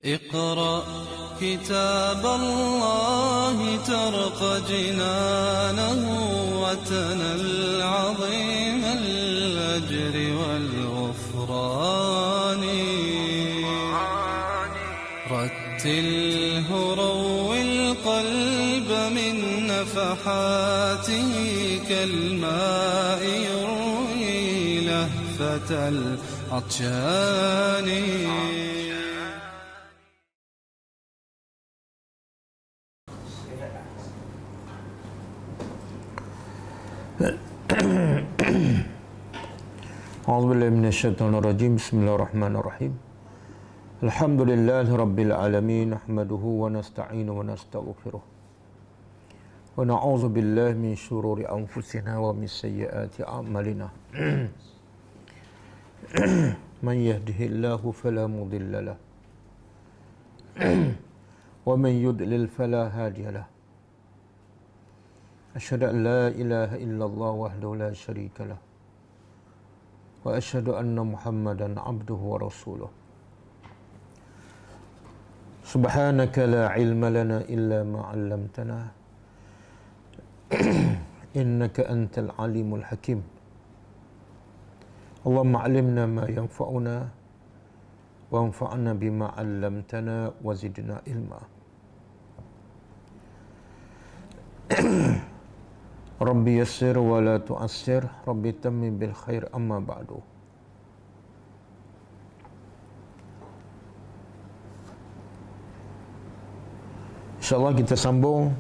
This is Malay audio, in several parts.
اقرأ كتاب الله ترق جنانه وتنل عظيم الأجر والغفران رتله روي القلب من نفحاته كالماء يروي لهفة العطشان. A'udzubillahi minasyaitonirrajim. Bismillahirrahmanirrahim. Alhamdulillahirabbil alamin, nahmaduhu wa nasta'inu wa nastaghfiruh. Wa na'udzu billahi min syururi anfusina wa min sayyiati a'malina. Man yahdihillahu fala mudilla lahu wa man yudlil fala hadiya lahu. Asyhadu an la ilaha illallah wahdahu la syarika lahu wa asyhadu anna Muhammadan abduhu wa rasuluh. Subhanaka la ilma lana illa ma 'allamtana innaka antal alimul hakim. Allahumma 'allimna ma yanfa'una wa anfa'na bima 'allamtana wa zidna ilma. Rabbi yassir wa la tu'assir, Rabbi tammim bil khair, amma ba'du. InsyaAllah kita sambung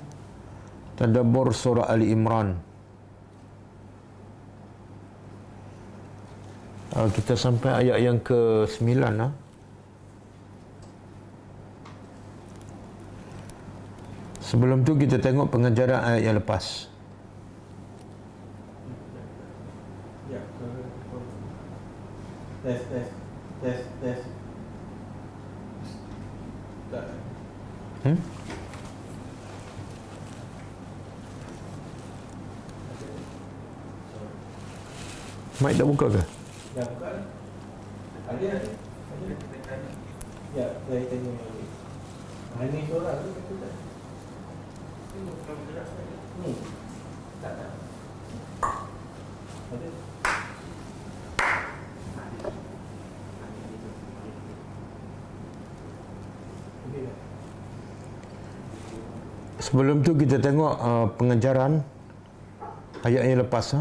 tadabbur surah Ali Imran. Kita sampai ayat yang ke-9 lah. Sebelum tu kita tengok pengajaran ayat yang lepas. Test. Mic dah buka ke? Dah buka. Ada. Ya, saya tanya. Ini suara tu kata tak? Ini bukan jelas tadi. Tak. Ada. Sebelum tu kita tengok pengajaran ayat yang lepas.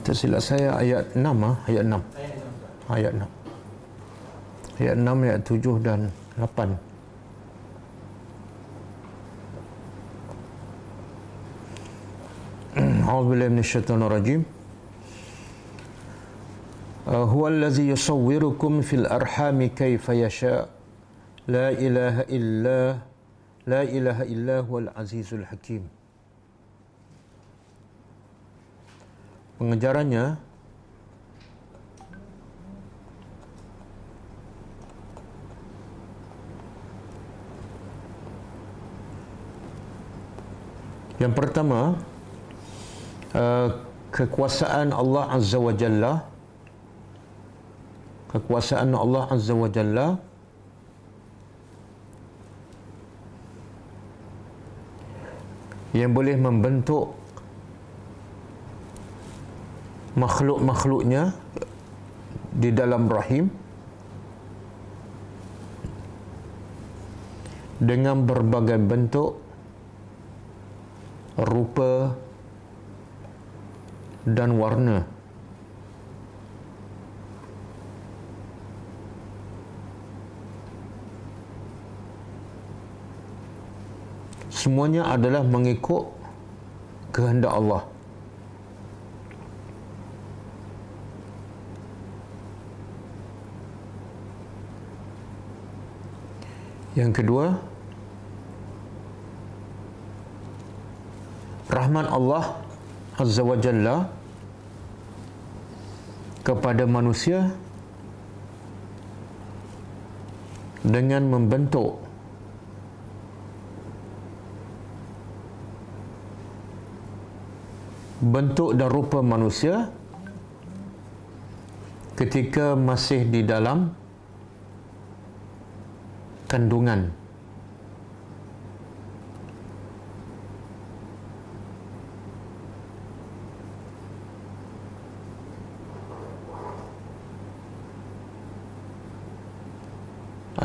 Tersilap saya ayat 6 ayat 6. Ayat 6. Ayat 6, ayat 7 dan 8. A'udzubillahi minasyaitonirrajim. Huwallazi yusawwirukum fil arhami kaifa yasha. La ilaha illa huwal azizul hakim. Pengejarannya yang pertama, kekuasaan Allah Azza wa Jalla, kekuasaan Allah Azza wa Jalla yang boleh membentuk makhluk-makhluknya di dalam rahim dengan berbagai bentuk, rupa dan warna. Semuanya adalah mengikut kehendak Allah. Yang kedua, rahmat Allah Azza wa Jalla kepada manusia dengan membentuk bentuk dan rupa manusia ketika masih di dalam kandungan.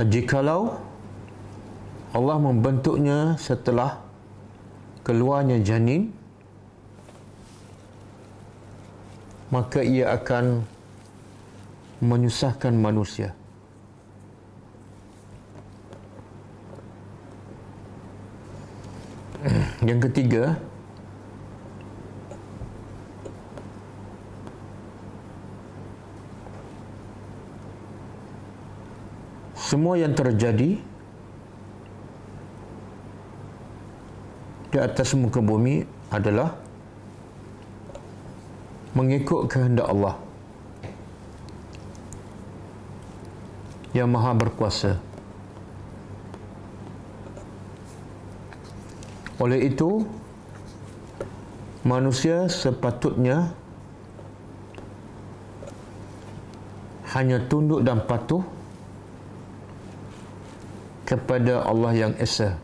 Jikalau Allah membentuknya setelah keluarnya janin, maka ia akan menyusahkan manusia. Yang ketiga, semua yang terjadi di atas muka bumi adalah mengikut kehendak Allah yang Maha Berkuasa. Oleh itu, manusia sepatutnya hanya tunduk dan patuh kepada Allah yang Esa.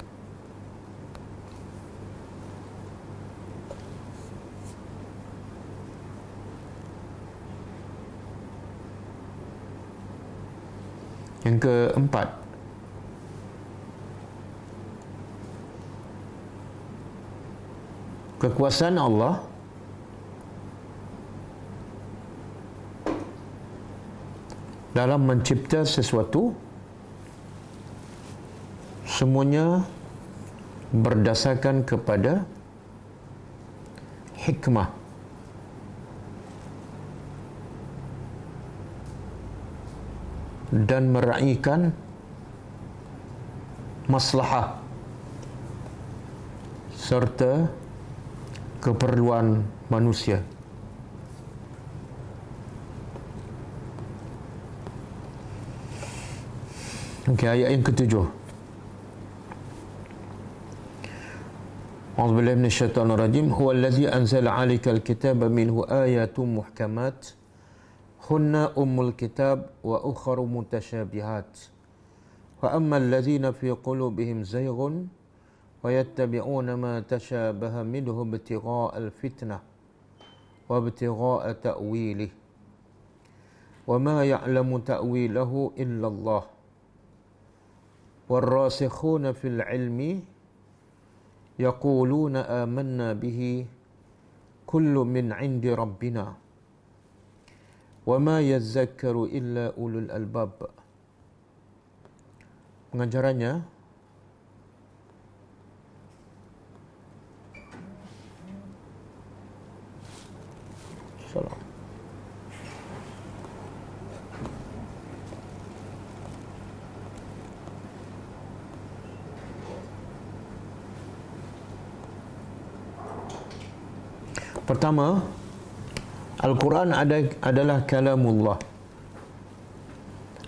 Yang keempat, kekuasaan Allah dalam mencipta sesuatu semuanya berdasarkan kepada hikmah. Dan meraihkan maslahah serta keperluan manusia. Okey, ayat yang ketujuh. A'udzubillahi minasyaitonirrajim. Huwallazi anzala 'alaikal kitaba minhu ayatun muhkamat hunna ummul kitab wa ukharu mutasyabihat. Wa ammal ladzina fi qulubihim zayghun wa yattabi'una ma tashabaha minhu ibtigha'al fitnah wa ibtigha'a ta'wilih. Wa ma ya'lamu ta'wilahu illa Allah. والراسخون في العلم يقولون آمنا به كل من عند ربنا وما يذكر إلا أولو الألباب. Pengajarannya, salam. Pertama, Al-Quran adalah kalamullah.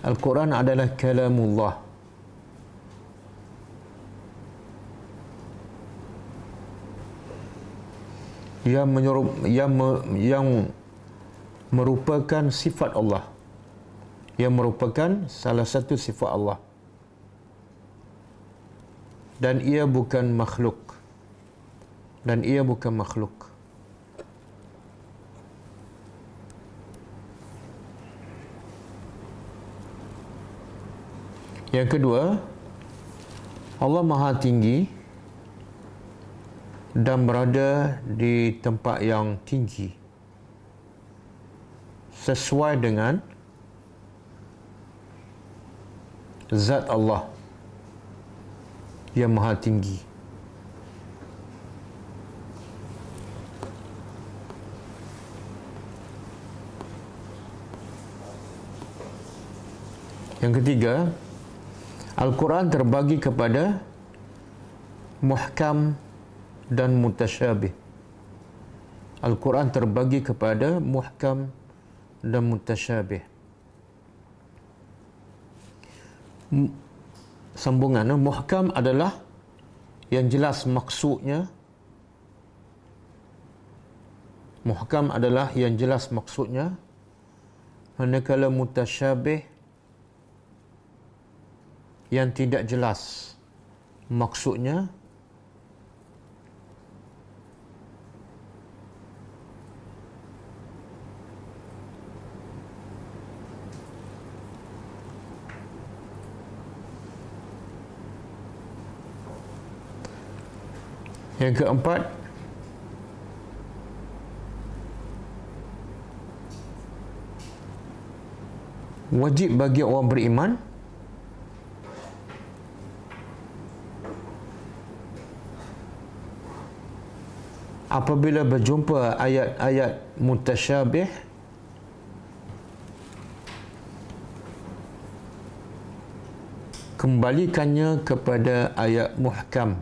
Al-Quran adalah kalamullah. Yang merupakan sifat Allah. Yang merupakan salah satu sifat Allah. Dan ia bukan makhluk. Yang kedua, Allah Maha Tinggi dan berada di tempat yang tinggi sesuai dengan zat Allah yang Maha Tinggi. Yang ketiga, Al-Quran terbagi kepada muhkam dan mutasyabih. Al-Quran terbagi kepada muhkam dan mutasyabih. Sambungan, muhkam adalah yang jelas maksudnya. Muhkam adalah yang jelas maksudnya. Manakala mutasyabih yang tidak jelas maksudnya. Yang keempat, wajib bagi orang beriman apabila berjumpa ayat-ayat mutasyabih kembalikannya kepada ayat muhkam.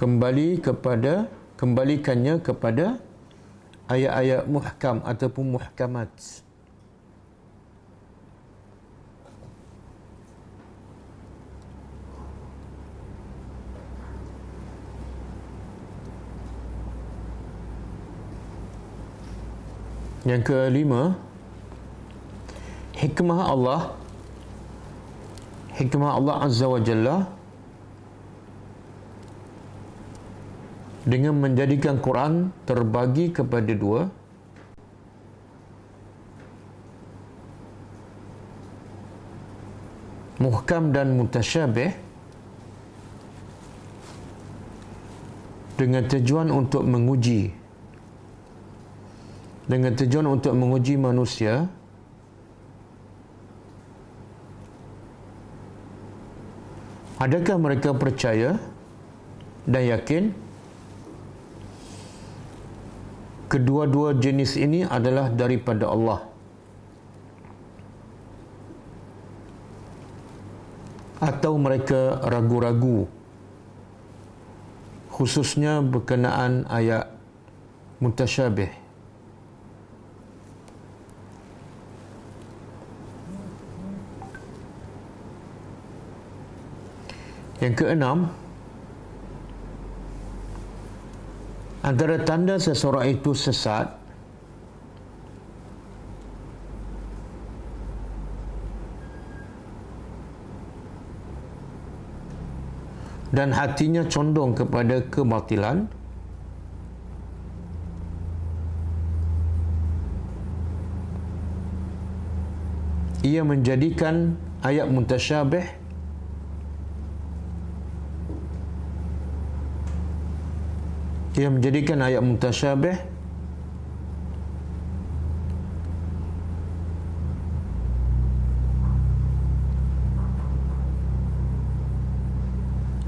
Kembalikannya kepada ayat-ayat muhkam ataupun muhkamat. Yang kelima, hikmah Allah Azza wa Jalla dengan menjadikan Quran terbagi kepada dua. Muhkam dan mutasyabih, dengan tujuan untuk menguji manusia adakah mereka percaya dan yakin kedua-dua jenis ini adalah daripada Allah, atau mereka ragu-ragu khususnya berkenaan ayat mutasyabih. Yang keenam, antara tanda seseorang itu sesat dan hatinya condong kepada kebatilan, ia menjadikan ayat mutasyabih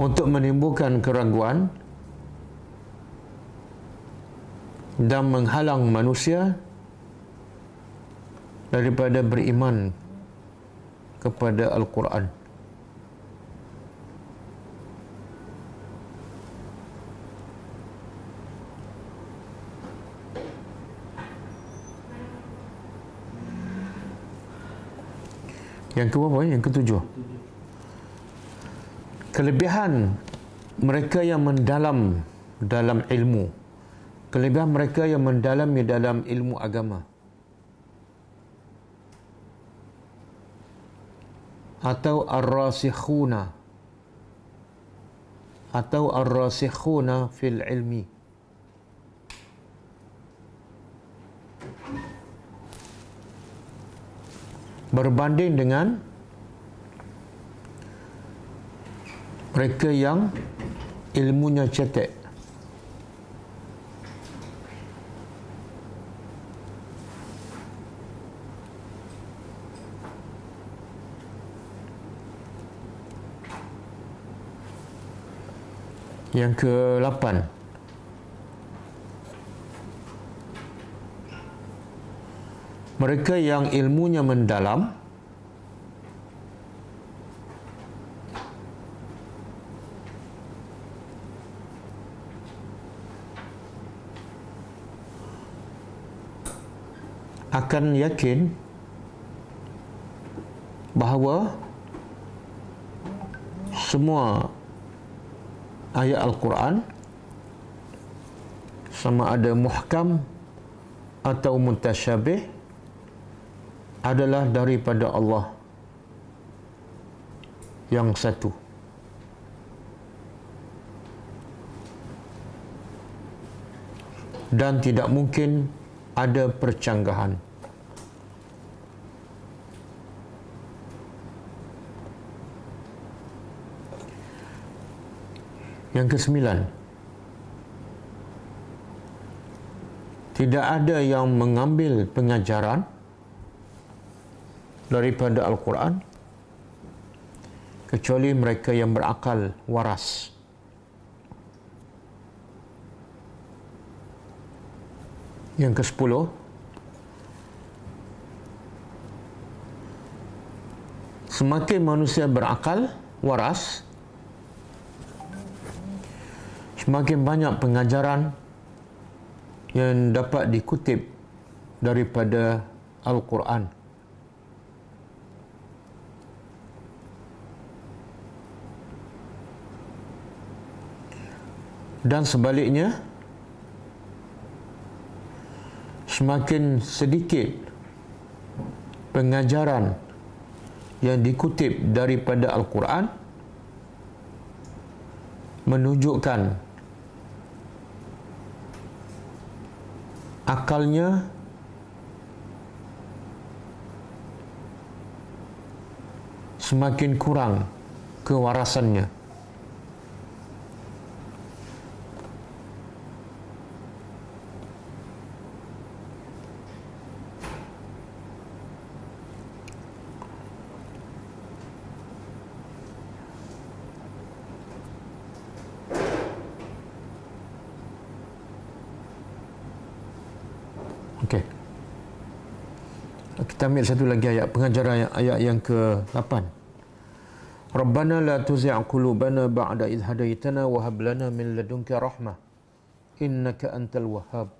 untuk menimbulkan keraguan dan menghalang manusia daripada beriman kepada Al-Quran. Yang keberapa? Yang ketujuh. Kelebihan mereka yang mendalam dalam ilmu. Kelebihan mereka yang mendalami dalam ilmu agama. Atau ar-rasikhuna fil ilmi. Berbanding dengan mereka yang ilmunya cetek. Yang ke-8, mereka yang ilmunya mendalam akan yakin bahawa semua ayat Al-Quran sama ada muhkam atau mutasyabih adalah daripada Allah yang satu. Dan tidak mungkin ada percanggahan. Yang kesembilan, tidak ada yang mengambil pengajaran daripada Al-Quran kecuali mereka yang berakal waras. Yang ke-10, semakin manusia berakal waras, semakin banyak pengajaran yang dapat dikutip daripada Al-Quran. Dan sebaliknya, semakin sedikit pengajaran yang dikutip daripada Al-Quran menunjukkan akalnya semakin kurang kewarasannya. Okey. Kita ambil satu lagi ayat pengajaran, ayat yang ke-8. Rabbana la tuzigh qulubana ba'da idh hadaitana wa hab lana min ladunka rahmah innaka antal wahhab.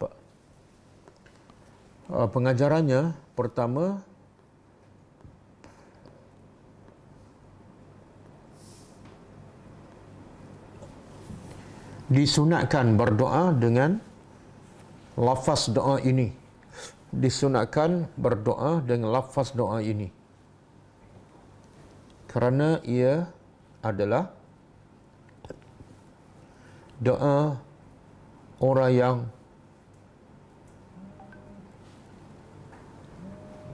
Pengajarannya pertama, disunatkan berdoa dengan lafaz doa ini. Disunatkan berdoa dengan lafaz doa ini kerana ia adalah doa orang yang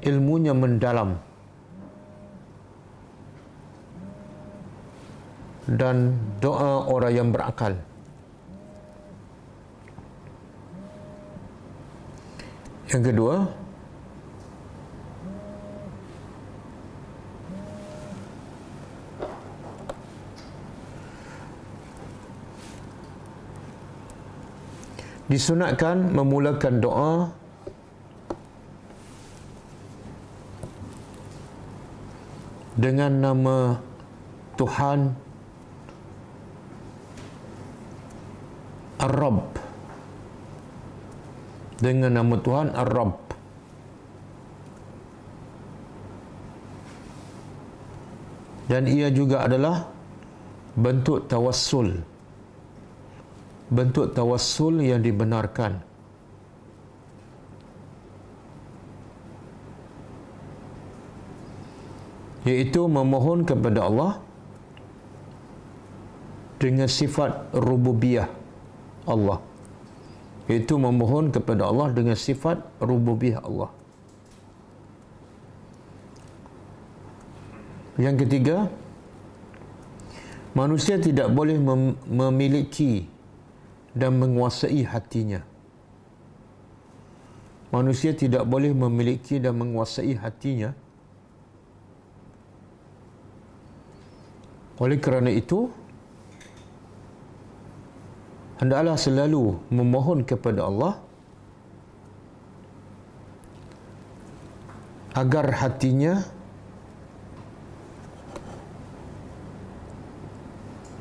ilmunya mendalam dan doa orang yang berakal. Yang kedua, disunatkan memulakan doa dengan nama Tuhan Ar-Rabb, dengan nama Tuhan Ar-Rabb. Dan ia juga adalah bentuk tawassul. Bentuk tawassul yang dibenarkan. Iaitu memohon kepada Allah dengan sifat rububiyah Allah. Iaitu memohon kepada Allah dengan sifat rububiyah Allah. Yang ketiga, manusia tidak boleh memiliki dan menguasai hatinya. Manusia tidak boleh memiliki dan menguasai hatinya. Oleh kerana itu, hendaklah selalu memohon kepada Allah agar hatinya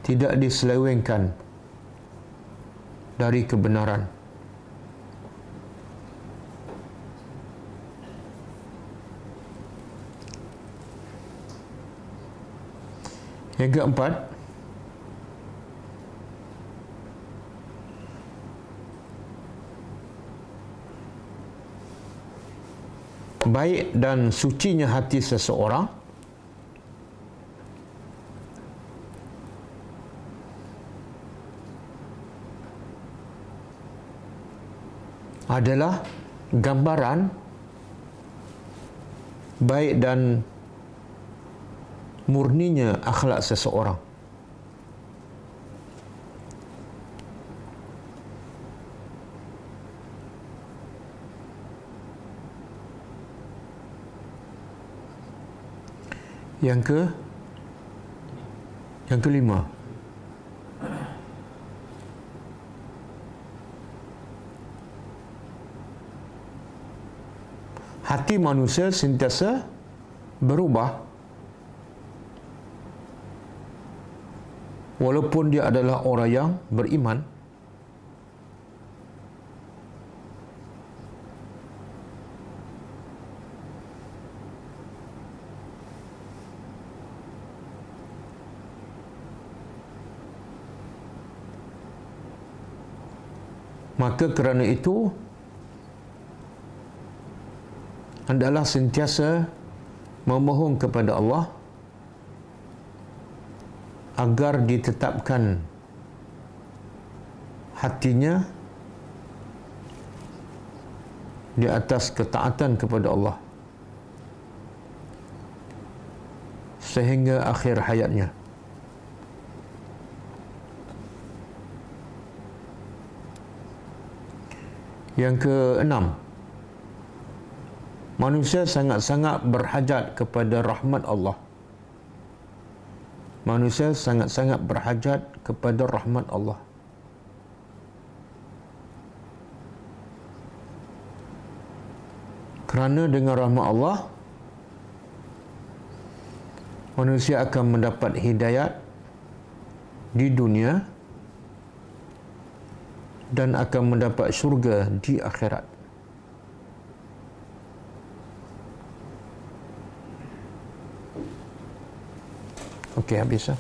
tidak diselewengkan dari kebenaran. Yang keempat, baik dan sucinya hati seseorang adalah gambaran baik dan murninya akhlak seseorang. Yang kelima, hati manusia sentiasa berubah walaupun dia adalah orang yang beriman. Maka kerana itu hendaklah sentiasa memohon kepada Allah agar ditetapkan hatinya di atas ketaatan kepada Allah sehingga akhir hayatnya. Yang keenam, manusia sangat-sangat berhajat kepada rahmat Allah. Manusia sangat-sangat berhajat kepada rahmat Allah. Kerana dengan rahmat Allah, manusia akan mendapat hidayat di dunia dan akan mendapat syurga di akhirat. Okey, habis lah.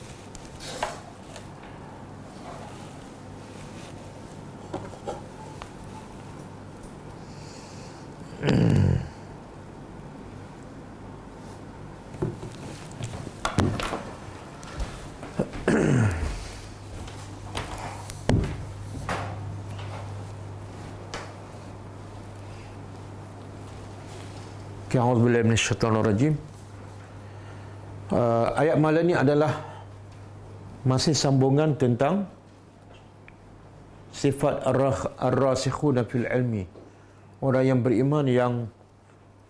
A'udzubillahi minasyaitonirrajim. Ayat malam ni adalah masih sambungan tentang sifat ar-rasikhuna fil ilmi, orang yang beriman yang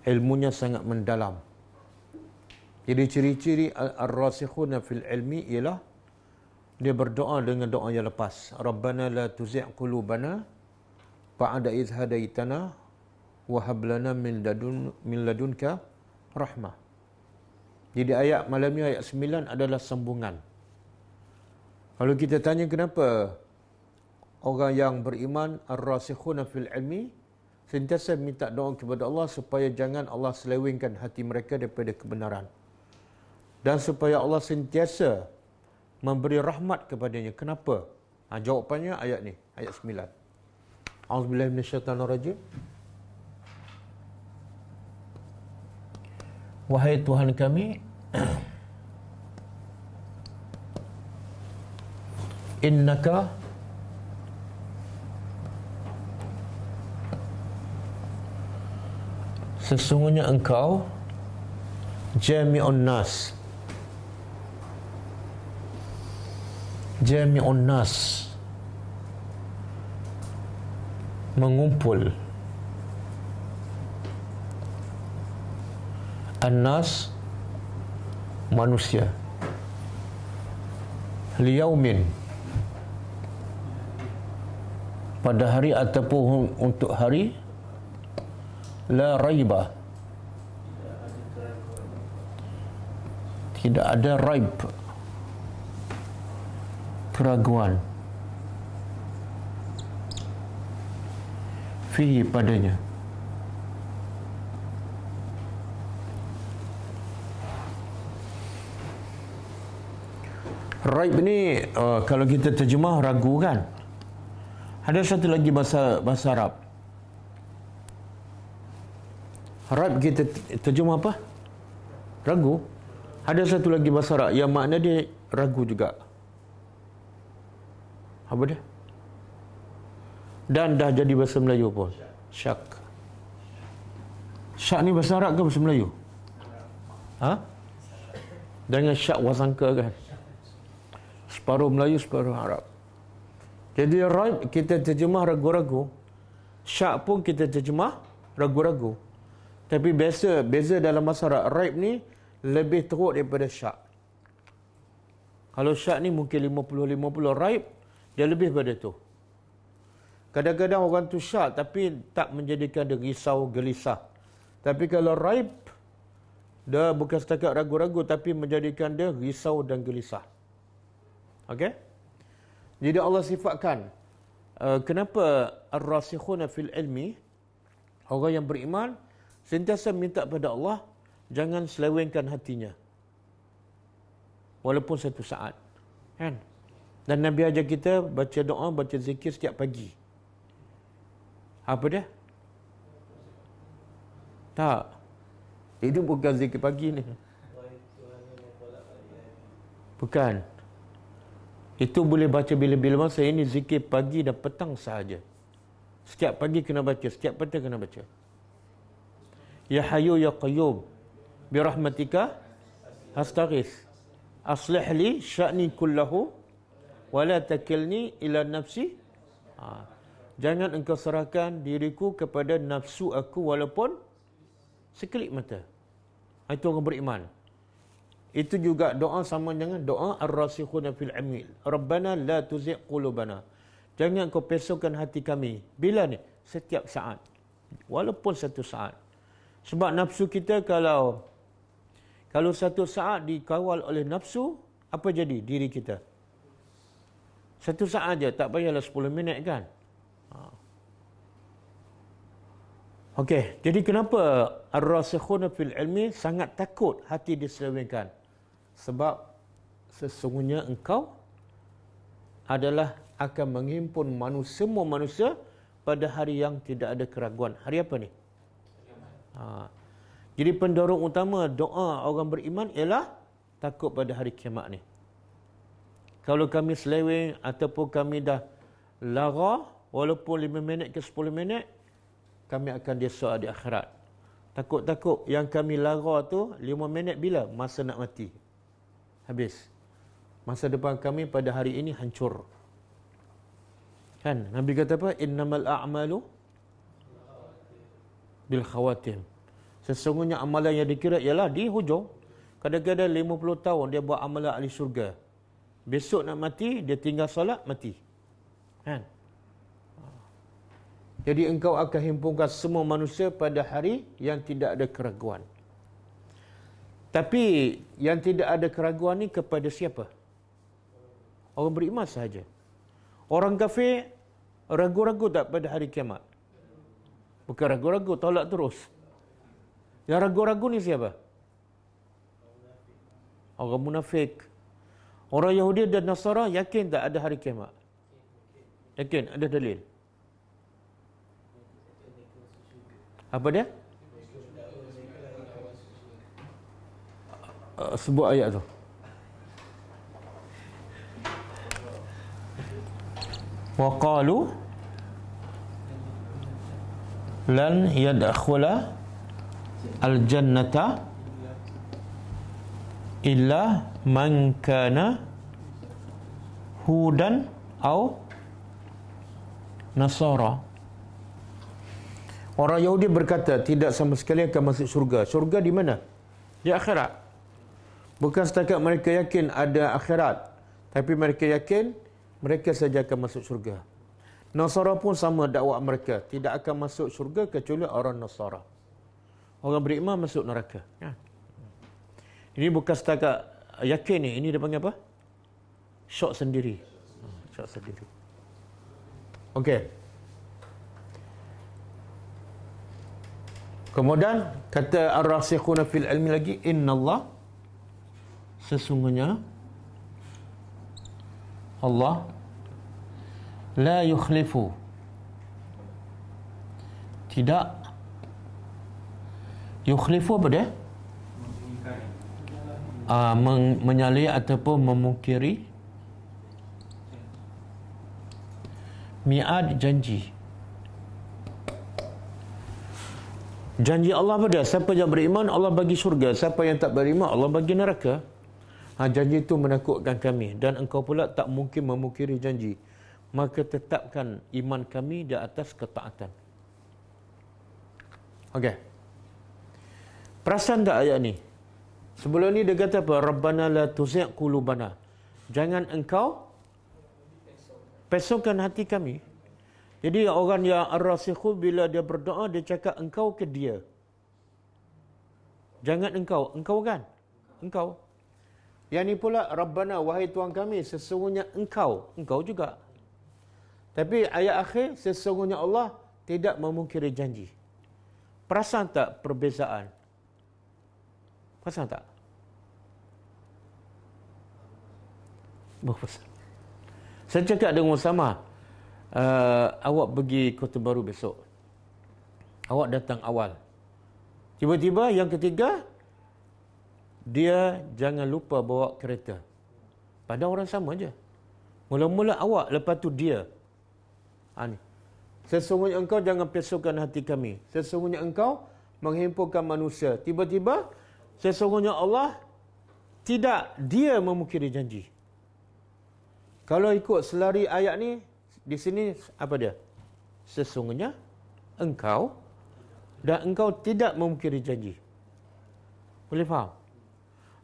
ilmunya sangat mendalam. Jadi ciri-ciri ar-rasikhuna fil ilmi ialah dia berdoa dengan doa yang lepas, Rabbana la tuzigh qulubana ba'da idh hadaitana wa hab lana min ladunka rahmah. Jadi ayat malam ni, ayat 9 adalah sambungan. Kalau kita tanya kenapa orang yang beriman ar-rasikhuna fil ilmi sentiasa minta doa kepada Allah supaya jangan Allah selewengkan hati mereka daripada kebenaran, dan supaya Allah sentiasa memberi rahmat kepadanya. Kenapa? Jawapannya ayat ni, ayat 9. A'udzubillahi minasyaitonirrajim. Wahai Tuhan kami, innaka sesungguhnya engkau jami'un nas, jami'un nas mengumpul, an-nas manusia, liyaumin pada hari ataupun untuk hari, la raiba tidak ada raib, keraguan, fihi padanya. Raib ni kalau kita terjemah ragu kan. Ada satu lagi bahasa Arab. Raib kita terjemah apa? Ragu. Ada satu lagi bahasa Arab yang makna dia ragu juga. Apa dia? Dan dah jadi bahasa Melayu pun. Syak. Syak ni bahasa Arab ke bahasa Melayu? Ha? Jangan syak wasangka kan. Separuh Melayu, separuh Arab. Jadi raib kita terjemah ragu-ragu. Syak pun kita terjemah ragu-ragu. Tapi beza dalam bahasa Arab, raib ni lebih teruk daripada syak. Kalau syak ni mungkin 50-50, raib dia lebih pada tu. Kadang-kadang orang tu syak tapi tak menjadikan dia risau, gelisah. Tapi kalau raib, dia bukan setakat ragu-ragu tapi menjadikan dia risau dan gelisah. Okey? Jadi Allah sifatkan kenapa ar-rasikhuna fil ilmi, orang yang beriman sentiasa minta pada Allah jangan selewengkan hatinya. Walaupun satu saat. Kan? Dan Nabi ajar kita baca doa, baca zikir setiap pagi. Apa dia? Tak. Itu bukan zikir pagi ni. Bukan. Itu boleh baca bila-bila masa. Ini zikir pagi dan petang sahaja. Setiap pagi kena baca, setiap petang kena baca. Ya Hayyu Ya Qayyum birahmatika astaghith aslih li sya'ni kullahu wa la takilni ila nafsi. Jangan engkau serahkan diriku kepada nafsu aku walaupun sekelip mata. Itu orang beriman. Itu juga doa sama dengan doa ar-rasikhuna fil ilmi. Rabbana la tuzigh qulubana. Jangan kau pesongkan hati kami. Bila ni? Setiap saat. Walaupun satu saat. Sebab nafsu kita kalau satu saat dikawal oleh nafsu, apa jadi diri kita? Satu saat aja, tak payahlah 10 minit kan? Okey, jadi kenapa ar-rasikhuna fil ilmi sangat takut hati diselewengkan? Sebab sesungguhnya engkau adalah akan menghimpun semua manusia pada hari yang tidak ada keraguan. Hari apa ni? Jadi pendorong utama doa orang beriman ialah takut pada hari kiamat ni. Kalau kami seleweng ataupun kami dah lara walaupun 5 minit ke 10 minit, kami akan desa di akhirat. Takut-takut yang kami lara tu 5 minit bila? Masa nak mati. Habis. Masa depan kami pada hari ini hancur. Kan? Nabi kata apa? Innamal a'malu bil khawatim. Sesungguhnya amalan yang dikira ialah di hujung. Kadang-kadang 50 tahun dia buat amalan ahli syurga. Besok nak mati, dia tinggal solat, mati. Kan? Jadi engkau akan himpunkan semua manusia pada hari yang tidak ada keraguan. Tapi yang tidak ada keraguan ni kepada siapa? Orang beriman sahaja. Orang kafir ragu-ragu tak pada hari kiamat? Bukan ragu-ragu, tolak terus. Yang ragu-ragu ni siapa? Orang munafik. Orang Yahudi dan Nasara yakin tak ada hari kiamat? Yakin? Ada dalil? Apa dia? Sebut ayat tu. Wa qalu lan yadkhula al-jannata illa man kana hudan au nasara. Orang Yahudi berkata tidak sama sekali akan masuk syurga. Syurga di mana? Di akhirat. Bukan setakat mereka yakin ada akhirat, tapi mereka yakin mereka saja akan masuk syurga. Nasara pun sama dakwah mereka, tidak akan masuk syurga kecuali orang Nasara. Orang beriman masuk neraka. Ya. Ini bukan setakat yakin ni, ini dia panggil apa? Syok sendiri. Syok sendiri. Okey. Kemudian kata ar-rasikhuna fil ilmi lagi, innallah, sesungguhnya Allah la yukhlifu, tidak yukhlifu apa dia? Menyalih ataupun memungkiri mi'ad, janji. Janji Allah apa dia? Siapa yang beriman, Allah bagi syurga. Siapa yang tak beriman, Allah bagi neraka. Janji itu menakutkan kami, dan engkau pula tak mungkin memungkiri janji. Maka tetapkan iman kami di atas ketaatan. Okey. Perasan tak ayat ni? Sebelum ni dia kata apa? Rabbana la tuzigh qulubana. Jangan engkau pesongkan hati kami. Jadi orang yang ar-rasikhu bila dia berdoa, dia cakap engkau ke dia? Jangan engkau. Engkau kan? Engkau. Yang ni pula, Rabbana, wahai Tuhan kami, sesungguhnya engkau. Engkau juga. Tapi ayat akhir, sesungguhnya Allah tidak memungkiri janji. Perasan tak perbezaan? Perasan tak? Berperasan. Saya cakap dengan Usama, awak pergi Kota Baru besok. Awak datang awal. Tiba-tiba yang ketiga, dia jangan lupa bawa kereta. Pada orang sama je. Mula-mula awak, lepas tu dia. Ni. Sesungguhnya engkau jangan pesongkan hati kami. Sesungguhnya engkau menghimpunkan manusia. Tiba-tiba, sesungguhnya Allah tidak, dia memungkiri janji. Kalau ikut selari ayat ni, di sini apa dia? Sesungguhnya engkau dan engkau tidak memungkiri janji. Boleh faham?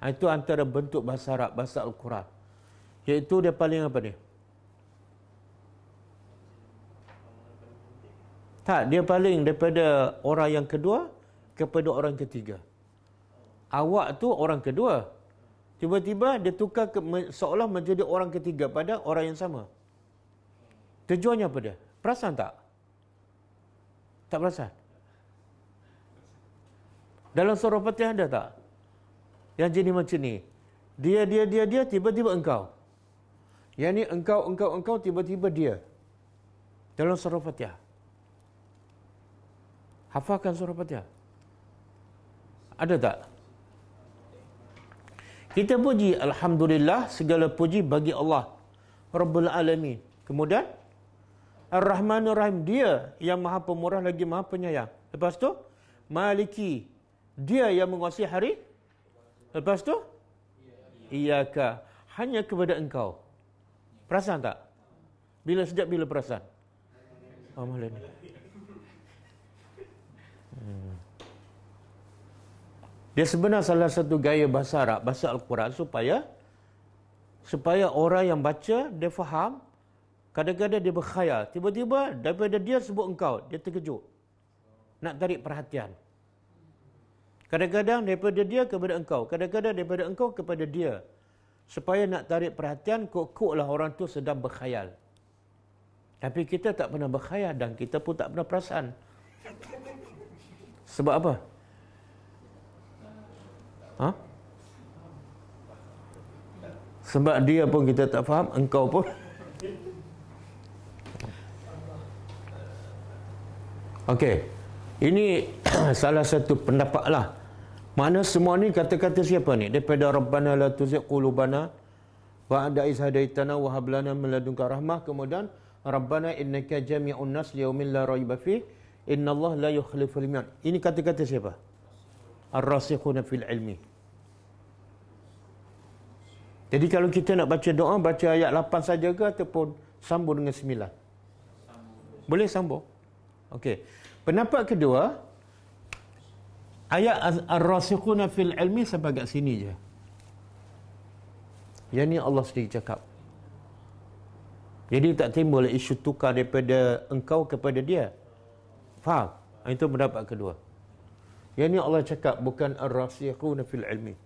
Itu antara bentuk bahasa Arab, bahasa Al-Quran. Iaitu dia paling apa dia? Tak, dia paling daripada orang yang kedua kepada orang ketiga. Awak tu orang kedua. Tiba-tiba dia tukar seolah menjadi orang ketiga pada orang yang sama. Tujuannya apa dia? Perasan tak? Tak perasan? Dalam surah Fatihah ada tak? Yang jenis macam ni. Dia, tiba-tiba engkau. Yang ni engkau, tiba-tiba dia. Dalam surah Fatihah. Hafalkan surah Fatihah? Ada tak? Kita puji, Alhamdulillah, segala puji bagi Allah Rabbul Alamin. Kemudian Ar-Rahmanur Rahim, dia yang maha pemurah lagi maha penyayang. Lepas tu Maliki, dia yang menguasai hari. Lepas tu Iyaka, hanya kepada engkau. Perasan tak? Sejak bila perasan? Malam ni. Dia sebenarnya salah satu gaya bahasa Arab, bahasa Al-Quran supaya orang yang baca dia faham. Kadang-kadang dia berkhayal, tiba-tiba daripada dia sebut engkau, dia terkejut, nak tarik perhatian. Kadang-kadang daripada dia kepada engkau, kadang-kadang daripada engkau kepada dia, supaya nak tarik perhatian. Kok-koklah orang tu sedang berkhayal. Tapi kita tak pernah berkhayal dan kita pun tak pernah perasan. Sebab apa? Sebab dia pun kita tak faham, engkau pun. Okey. Ini salah satu pendapat lah. Mana semua ni kata-kata siapa ni? Daripada Rabbana la tuzigh qulubana ba'da idh hadaitana wa hab lana min ladunka rahmah. Kemudian Rabbana innaka jami'un nas liyaumin la raiba fi innallaha la yukhliful mi'ad. Ini kata-kata siapa? Ar-rasikhuna fil ilmi. Jadi kalau kita nak baca doa, baca ayat 8 saja ke ataupun sambung dengan 9? Boleh sambung. Okey. Pendapat kedua, ayat ar-rasikhuna fil ilmi sampai kat sini je. Yang ni Allah sendiri cakap. Jadi tak timbul isu tukar daripada engkau kepada dia. Faham? Itu pendapat kedua. Yang ni Allah cakap, bukan ar-rasikhuna fil ilmi.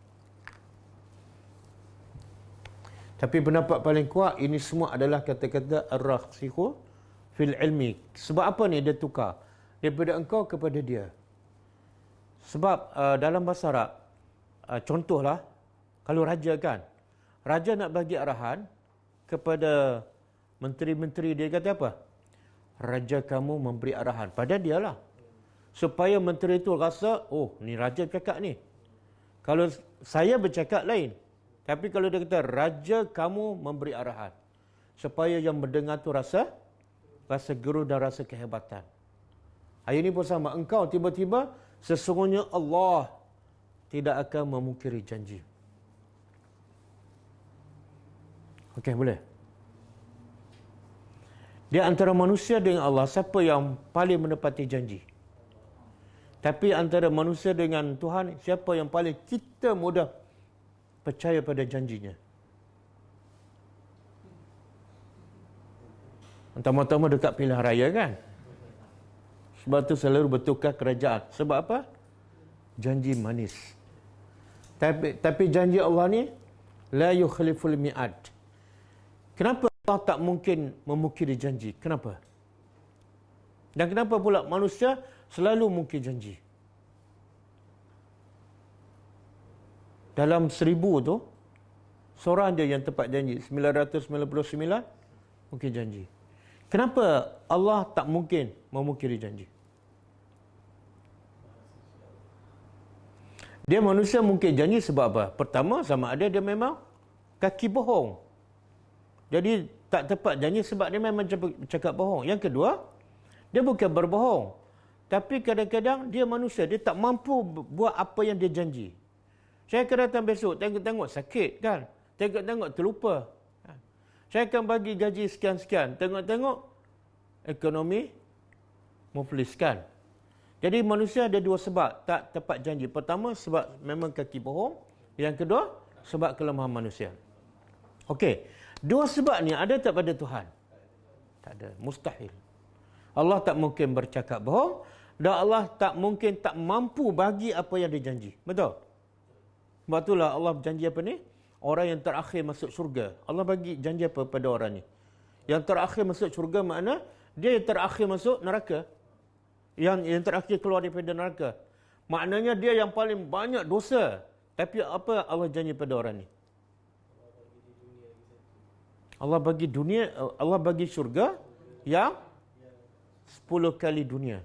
Tapi pendapat paling kuat, ini semua adalah kata-kata ar-rasikhu fil ilmi. Sebab apa ni dia tukar? Daripada engkau kepada dia. Sebab dalam bahasa Arab, contohlah, kalau raja kan, raja nak bagi arahan, kepada menteri-menteri, dia kata apa? Raja kamu memberi arahan. Pada dialah. Supaya menteri itu rasa, oh, ni raja cakap ni. Kalau saya bercakap lain. Tapi kalau dia kata, raja kamu memberi arahan. Supaya yang mendengar tu rasa guru dan rasa kehebatan. Hari ini pun sama. Engkau tiba-tiba, sesungguhnya Allah tidak akan memungkiri janji. Okey, boleh? Di antara manusia dengan Allah, siapa yang paling menepati janji? Tapi antara manusia dengan Tuhan, siapa yang paling kita mudah percaya pada janjinya? Pertama-tama dekat pilihan raya kan? Sebab tu selalu bertukar kerajaan. Sebab apa? Janji manis. Tapi janji Allah ni la yukhliful mi'ad. Kenapa Allah tak mungkin memungkiri janji? Kenapa? Dan kenapa pula manusia selalu mungkir janji? Dalam 1000 tu, seorang je yang tepat janji. 999 mungkin janji. Kenapa Allah tak mungkin memungkiri janji? Dia manusia mungkin janji sebab apa? Pertama, sama ada dia memang kaki bohong. Jadi tak tepat janji sebab dia memang cakap bohong. Yang kedua, dia bukan berbohong. Tapi kadang-kadang dia manusia, dia tak mampu buat apa yang dia janji. Saya akan datang besok, tengok-tengok sakit kan. Tengok-tengok terlupa. Saya akan bagi gaji sekian-sekian. Tengok-tengok ekonomi mufliskan. Jadi manusia ada dua sebab tak tepat janji. Pertama, sebab memang kaki bohong. Yang kedua, sebab kelemahan manusia. Okey. Dua sebab ni ada tak pada Tuhan? Tak ada. Mustahil. Allah tak mungkin bercakap bohong. Dan Allah tak mungkin tak mampu bagi apa yang dia janji. Betul? Sebab itulah Allah berjanji apa ni? Orang yang terakhir masuk syurga. Allah bagi janji apa pada orang ni? Yang terakhir masuk syurga makna dia yang terakhir masuk neraka. Yang terakhir keluar daripada neraka. Maknanya dia yang paling banyak dosa. Tapi apa Allah janji pada orang ni? Allah bagi dunia, Allah bagi syurga yang 10 kali dunia.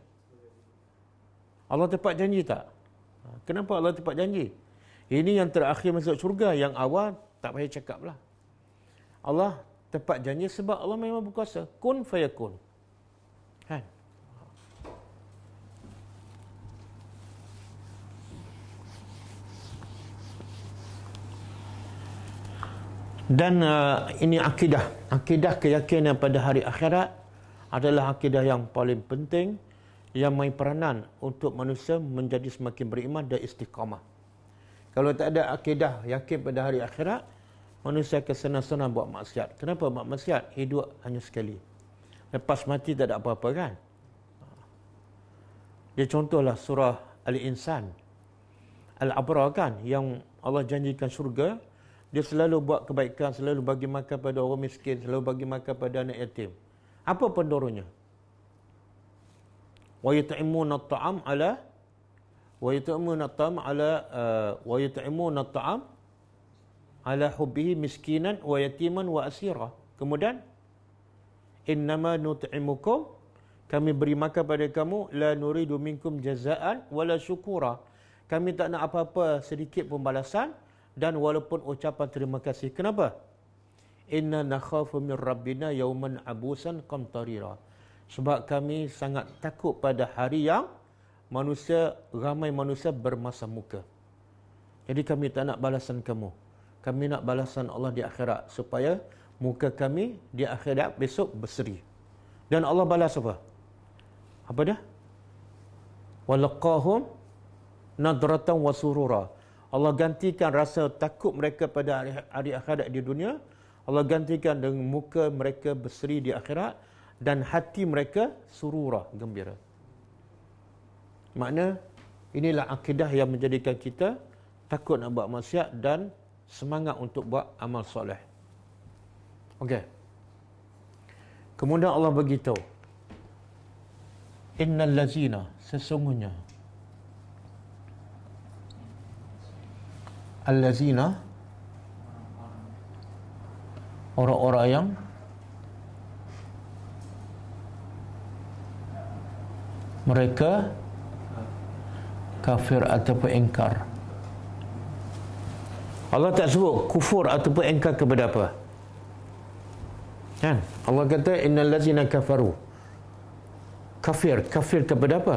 Allah tepat janji tak? Kenapa Allah tepat janji? Ini yang terakhir masuk syurga, yang awal tak payah cakap lah. Allah tepat janji sebab Allah memang berkuasa. Kun fayakun. Kan? Dan ini akidah. Akidah keyakinan pada hari akhirat adalah akidah yang paling penting, yang main peranan untuk manusia menjadi semakin beriman dan istiqamah. Kalau tak ada akidah yakin pada hari akhirat, manusia akan senang-senang buat maksiat. Kenapa buat maksiat? Hidup hanya sekali. Lepas mati tak ada apa-apa kan? Dia contohlah surah Al-Insan, Al-Abrar kan, yang Allah janjikan syurga. Dia selalu buat kebaikan, selalu bagi makan pada orang miskin, selalu bagi makan pada anak yatim. Apa pendorongnya? Wa yut'imuna at'am ala hubbihi miskinan wa yatiman wa asira. Kemudian innama nut'imukum, kami beri makan pada kamu, la nuridu minkum jazaan wala syukura. Kami tak nak apa-apa sedikit pembalasan dan walaupun ucapan terima kasih. Kenapa? Inna nakhafu min rabbina yawman abusan qamtarira. Sebab kami sangat takut pada hari yang ramai manusia bermasa muka. Jadi kami tak nak balasan kamu. Kami nak balasan Allah di akhirat, supaya muka kami di akhirat besok berseri. Dan Allah balas apa? Apa dia? Walaqahum nadratan wa surura. Allah gantikan rasa takut mereka pada hari akhirat di dunia. Allah gantikan dengan muka mereka berseri di akhirat dan hati mereka surura, gembira. Makna inilah akidah yang menjadikan kita takut nak buat maksiat dan semangat untuk buat amal soleh. Okey. Kemudian Allah beritahu, innal lazina, sesungguhnya allazina orang-orang yang mereka kafir ataupun ingkar. Allah tak sebut kufur ataupun ingkar kepada apa. Kan? Allah kata innal ladzina kafaru. Kafir kepada apa?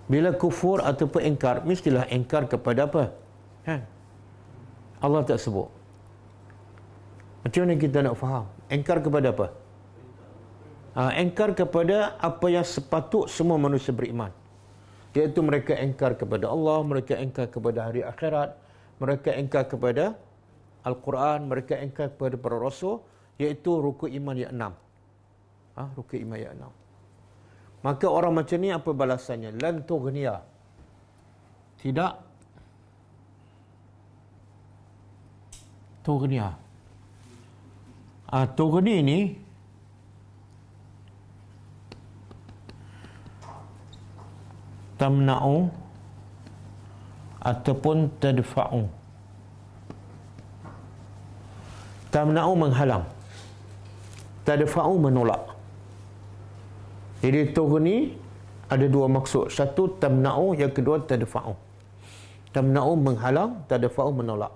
Bila kufur ataupun ingkar, mestilah ingkar kepada apa? Kan? Allah tak sebut. Macam mana kita nak faham? Ingkar kepada apa? Ingkar kepada apa yang sepatut semua manusia beriman. Iaitu mereka ingkar kepada Allah, mereka ingkar kepada hari akhirat, mereka ingkar kepada Al-Quran, mereka ingkar kepada para rasul, iaitu rukun iman yang 6. Rukun iman yang 6. Maka orang macam ni apa balasannya? Lan tughniya. Tidak tughniya. Tughni ni tamna'u ataupun tadfa'u. Tamna'u menghalang, tadfa'u menolak. Jadi tughni ada dua maksud. Satu tamna'u, yang kedua tadfa'u. Tamna'u menghalang, tadfa'u menolak.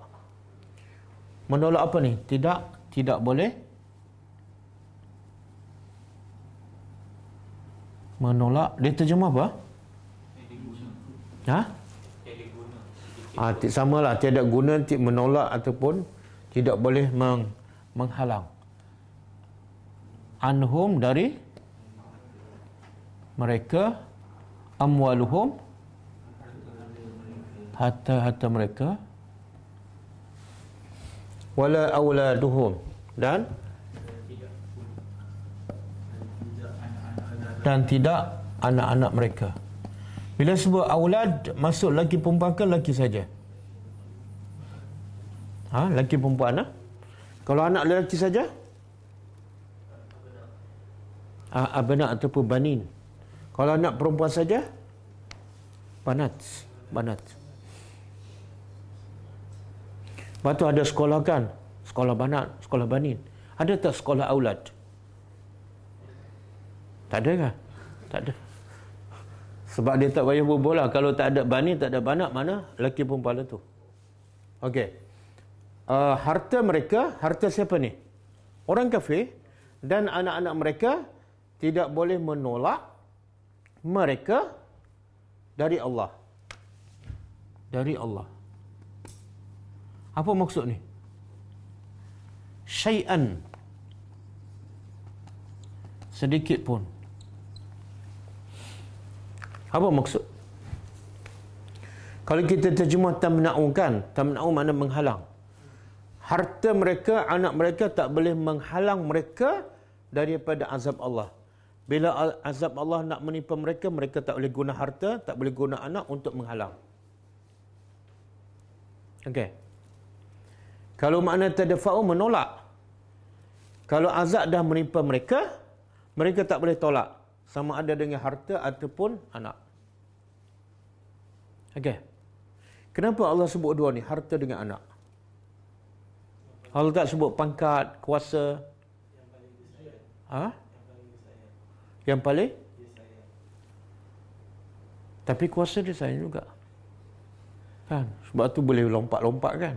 Menolak apa ni? Tidak boleh menolak. Dia terjemah apa? Samalah, tiada guna, menolak ataupun tidak boleh menghalang. Anhum, dari mereka, amwaluhum, harta mereka, wala auladuhum, dan tidak anak-anak mereka. Bila sebut aulad, masuk laki perempuan ke laki saja? Laki perempuan. Kalau anak lelaki saja? Abna ataupun banin. Kalau anak perempuan saja? Banat. Lepas tu ada sekolah kan? Sekolah banat, sekolah banin. Ada tak sekolah aulad? Tak ada kan? Tak ada. Sebab dia tak payah berbola. Kalau tak ada banin, tak ada banat, mana lelaki perempuan tu? Okey. Harta mereka, harta siapa ni? Orang kafir. Dan anak-anak mereka tidak boleh menolak mereka dari Allah. Dari Allah. Apa maksud ni? Syai'an. Sedikit pun. Apa maksud? Kalau kita terjemah tamna'u kan, tamna'u makna menghalang. Harta mereka, anak mereka tak boleh menghalang mereka daripada azab Allah. Bila azab Allah nak menimpa mereka, mereka tak boleh guna harta, tak boleh guna anak untuk menghalang. Okey. Kalau makna tadfa'u, menolak. Kalau azab dah menimpa mereka, mereka tak boleh tolak. Sama ada dengan harta ataupun anak. Okey. Kenapa Allah sebut dua ni, harta dengan anak? Allah tak sebut pangkat, kuasa. Yang paling? Tapi kuasa dia sayang juga. Kan? Sebab tu boleh lompat-lompat kan?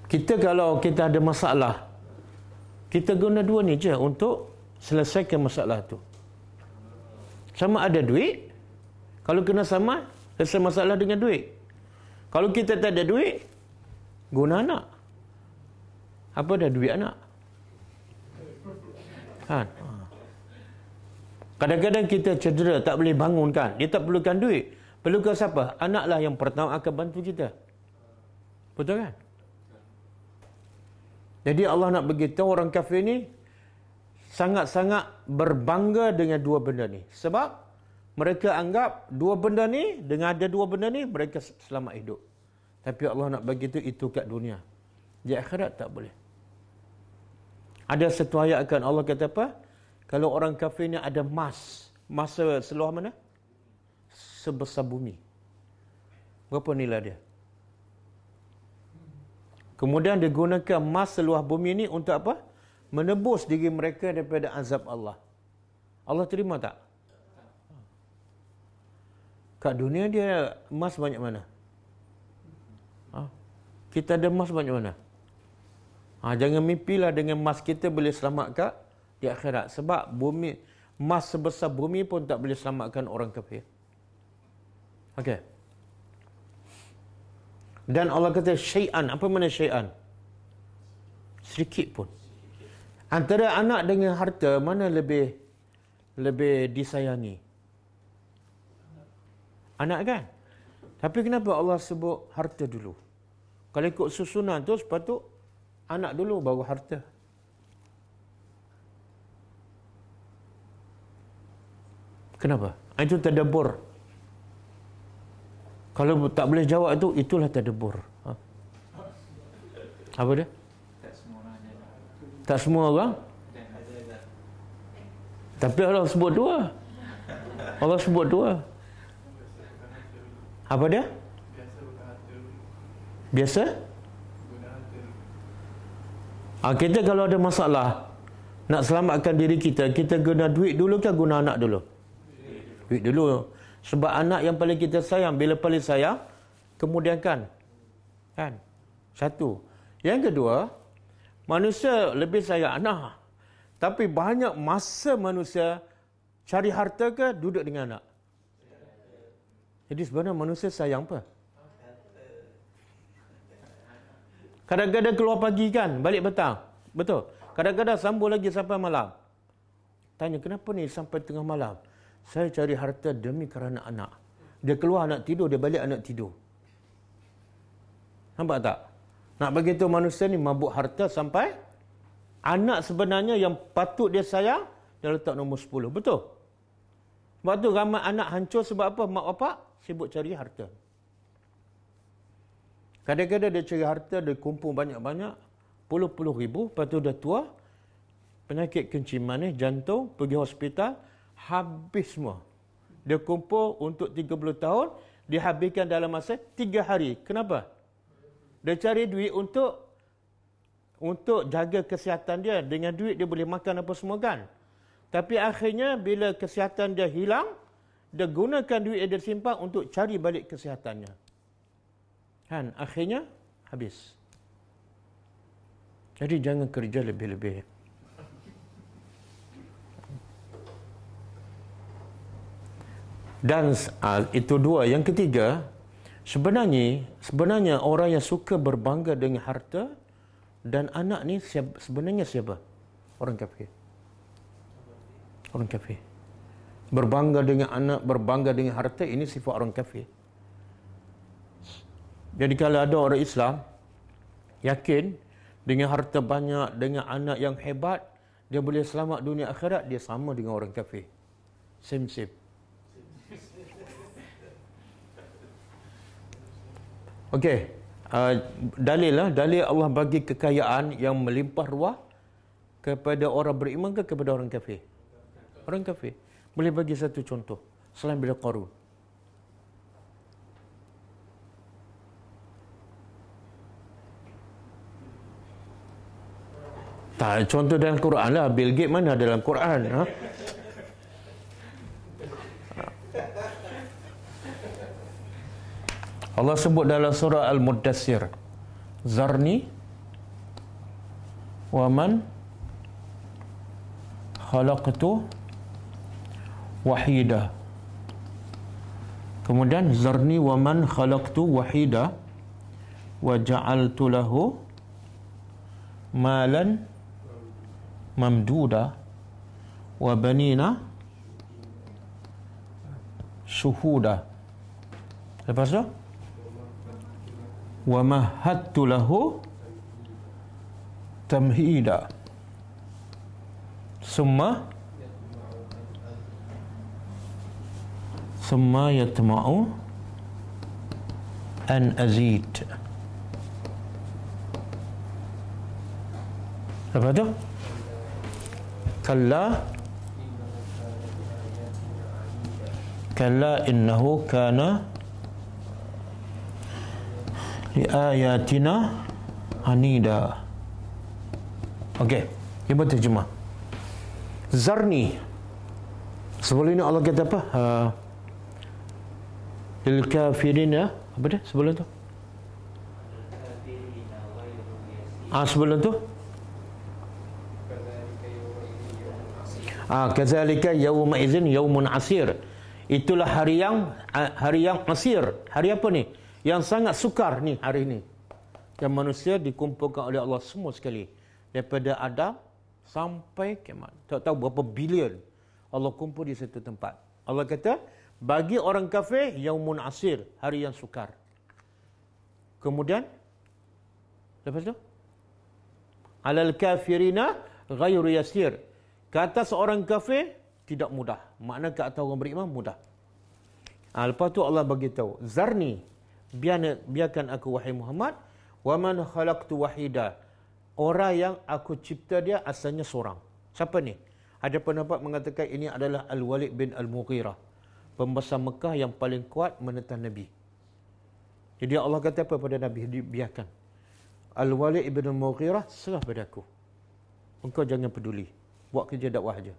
Kita kalau kita ada masalah, kita guna dua ni je untuk selesaikan masalah tu. Sama ada duit. Kalau kena sama, selesai masalah dengan duit. Kalau kita tak ada duit, guna anak. Apa dah duit anak? Kan? Kadang-kadang kita cedera, tak boleh bangun kan? Dia tak perlukan duit. Perlukan siapa? Anaklah yang pertama akan bantu kita. Betul kan? Jadi Allah nak beritahu orang kafir ni sangat-sangat berbangga dengan dua benda ni. Sebab mereka anggap dua benda ni, dengan ada dua benda ni, mereka selamat hidup. Tapi Allah nak bagi itu kat dunia. Di akhirat tak boleh. Ada satu ayat kan Allah kata apa? Kalau orang kafir ni ada masa seluar mana? Sebesar bumi. Berapa nilai dia? Kemudian dia gunakan emas seluah bumi ini untuk apa? Menebus diri mereka daripada azab Allah. Allah terima tak? Kat dunia dia emas banyak mana? Kita ada emas banyak mana? Jangan mimpilah dengan emas kita boleh selamatkan di akhirat. Sebab bumi, emas sebesar bumi pun tak boleh selamatkan orang kafir. Okey. Dan Allah kata syai'an. Apa mana syai'an? Sedikit pun. Antara anak dengan harta, mana lebih disayangi? Anak kan? Tapi kenapa Allah sebut harta dulu? Kalau ikut susunan tu sepatut anak dulu baru harta. Kenapa? Itu tadabbur. Kalau tak boleh jawab tu, itulah tadabbur. Apa dia? Tak semua orang. Tapi Allah sebut dua. Allah sebut dua. Apa dia? Biasa? Kita kalau ada masalah nak selamatkan diri kita, kita guna duit dulu ke guna anak dulu? Duit dulu. Sebab anak yang paling kita sayang, bila paling sayang, kemudian kan? Satu. Yang kedua, manusia lebih sayang anak. Tapi banyak masa manusia cari harta ke duduk dengan anak? Jadi sebenarnya manusia sayang apa? Kadang-kadang keluar pagi kan, balik petang. Betul. Kadang-kadang sambung lagi sampai malam. Tanya, kenapa ni sampai tengah malam? Saya cari harta demi kerana anak. Dia keluar anak tidur, dia balik anak tidur. Nampak tak? Nak begitu manusia ni mabuk harta sampai anak sebenarnya yang patut dia sayang, dia letak nombor 10. Betul? Sebab tu ramai anak hancur sebab apa? Mak bapak sibuk cari harta. Kadang-kadang dia cari harta, dia kumpul banyak-banyak, puluh-puluh ribu, lepas tu dah tua, penyakit kencing manis, jantung, pergi hospital, habis semua. Dia kumpul untuk 30 tahun, dihabiskan dalam masa 3 hari. Kenapa? Dia cari duit untuk jaga kesihatan dia. Dengan duit dia boleh makan apa semua kan. Tapi akhirnya bila kesihatan dia hilang, dia gunakan duit yang dia simpan untuk cari balik kesihatannya. Kan? Akhirnya habis. Jadi jangan kerja lebih-lebih. Dan itu dua. Yang ketiga, sebenarnya orang yang suka berbangga dengan harta dan anak ni sebenarnya siapa? Orang kafir. Orang kafir. Berbangga dengan anak, berbangga dengan harta, ini sifat orang kafir. Jadi kalau ada orang Islam yakin dengan harta banyak, dengan anak yang hebat, dia boleh selamat dunia akhirat, dia sama dengan orang kafir. Same. Okey, dalil Allah bagi kekayaan yang melimpah ruah kepada orang beriman ke kepada orang kafir? Orang kafir. Boleh bagi satu contoh selain bila Qarun? Tak, contoh dalam Quran lah. Bill Gates mana dalam Quran? Allah sebut dalam surah Al-Muddassir, Zarni wa man khalaqtu wahida. Kemudian Zarni wa man khalaqtu wahida wa ja'altu lahu malan mamduda wa banina syuhuda. Lepas tu wa mahattu lahu tamhida summa yatma'u an azid. Lepas tu kalla innahu kana li ayatina Hanida. Okey, kita terjemah. Zarni. Sebelum ini Allah kata apa? Lil kafirina, apa dia sebelum tu? Sebelum tu? Kadzalika yauma idzin yaumun asir. Itulah hari yang asir. Hari apa ni? Yang sangat sukar ni hari ni. Yang manusia dikumpulkan oleh Allah semua sekali. Daripada Adam sampai kiamat. Tak tahu berapa bilion Allah kumpul di satu tempat. Allah kata, bagi orang kafir yaumun asir, hari yang sukar. Kemudian lepas tu alal kafirina ghairu yasir. Kata seorang kafir tidak mudah. Makna ke atas orang beriman mudah. Lepas tu Allah bagi tahu, zarni, biarkan aku wahai Muhammad, wa man khalaqtu wahida. Orang yang aku cipta dia asalnya seorang. Siapa ni? Ada pendapat mengatakan ini adalah Al-Walid bin Al-Mughirah, pembesar Mekah yang paling kuat menentang Nabi. Jadi Allah kata apa pada Nabi? Biarkan Al-Walid bin Al-Mughirah serah pada aku. Engkau jangan peduli. Buat kerja dakwah saja.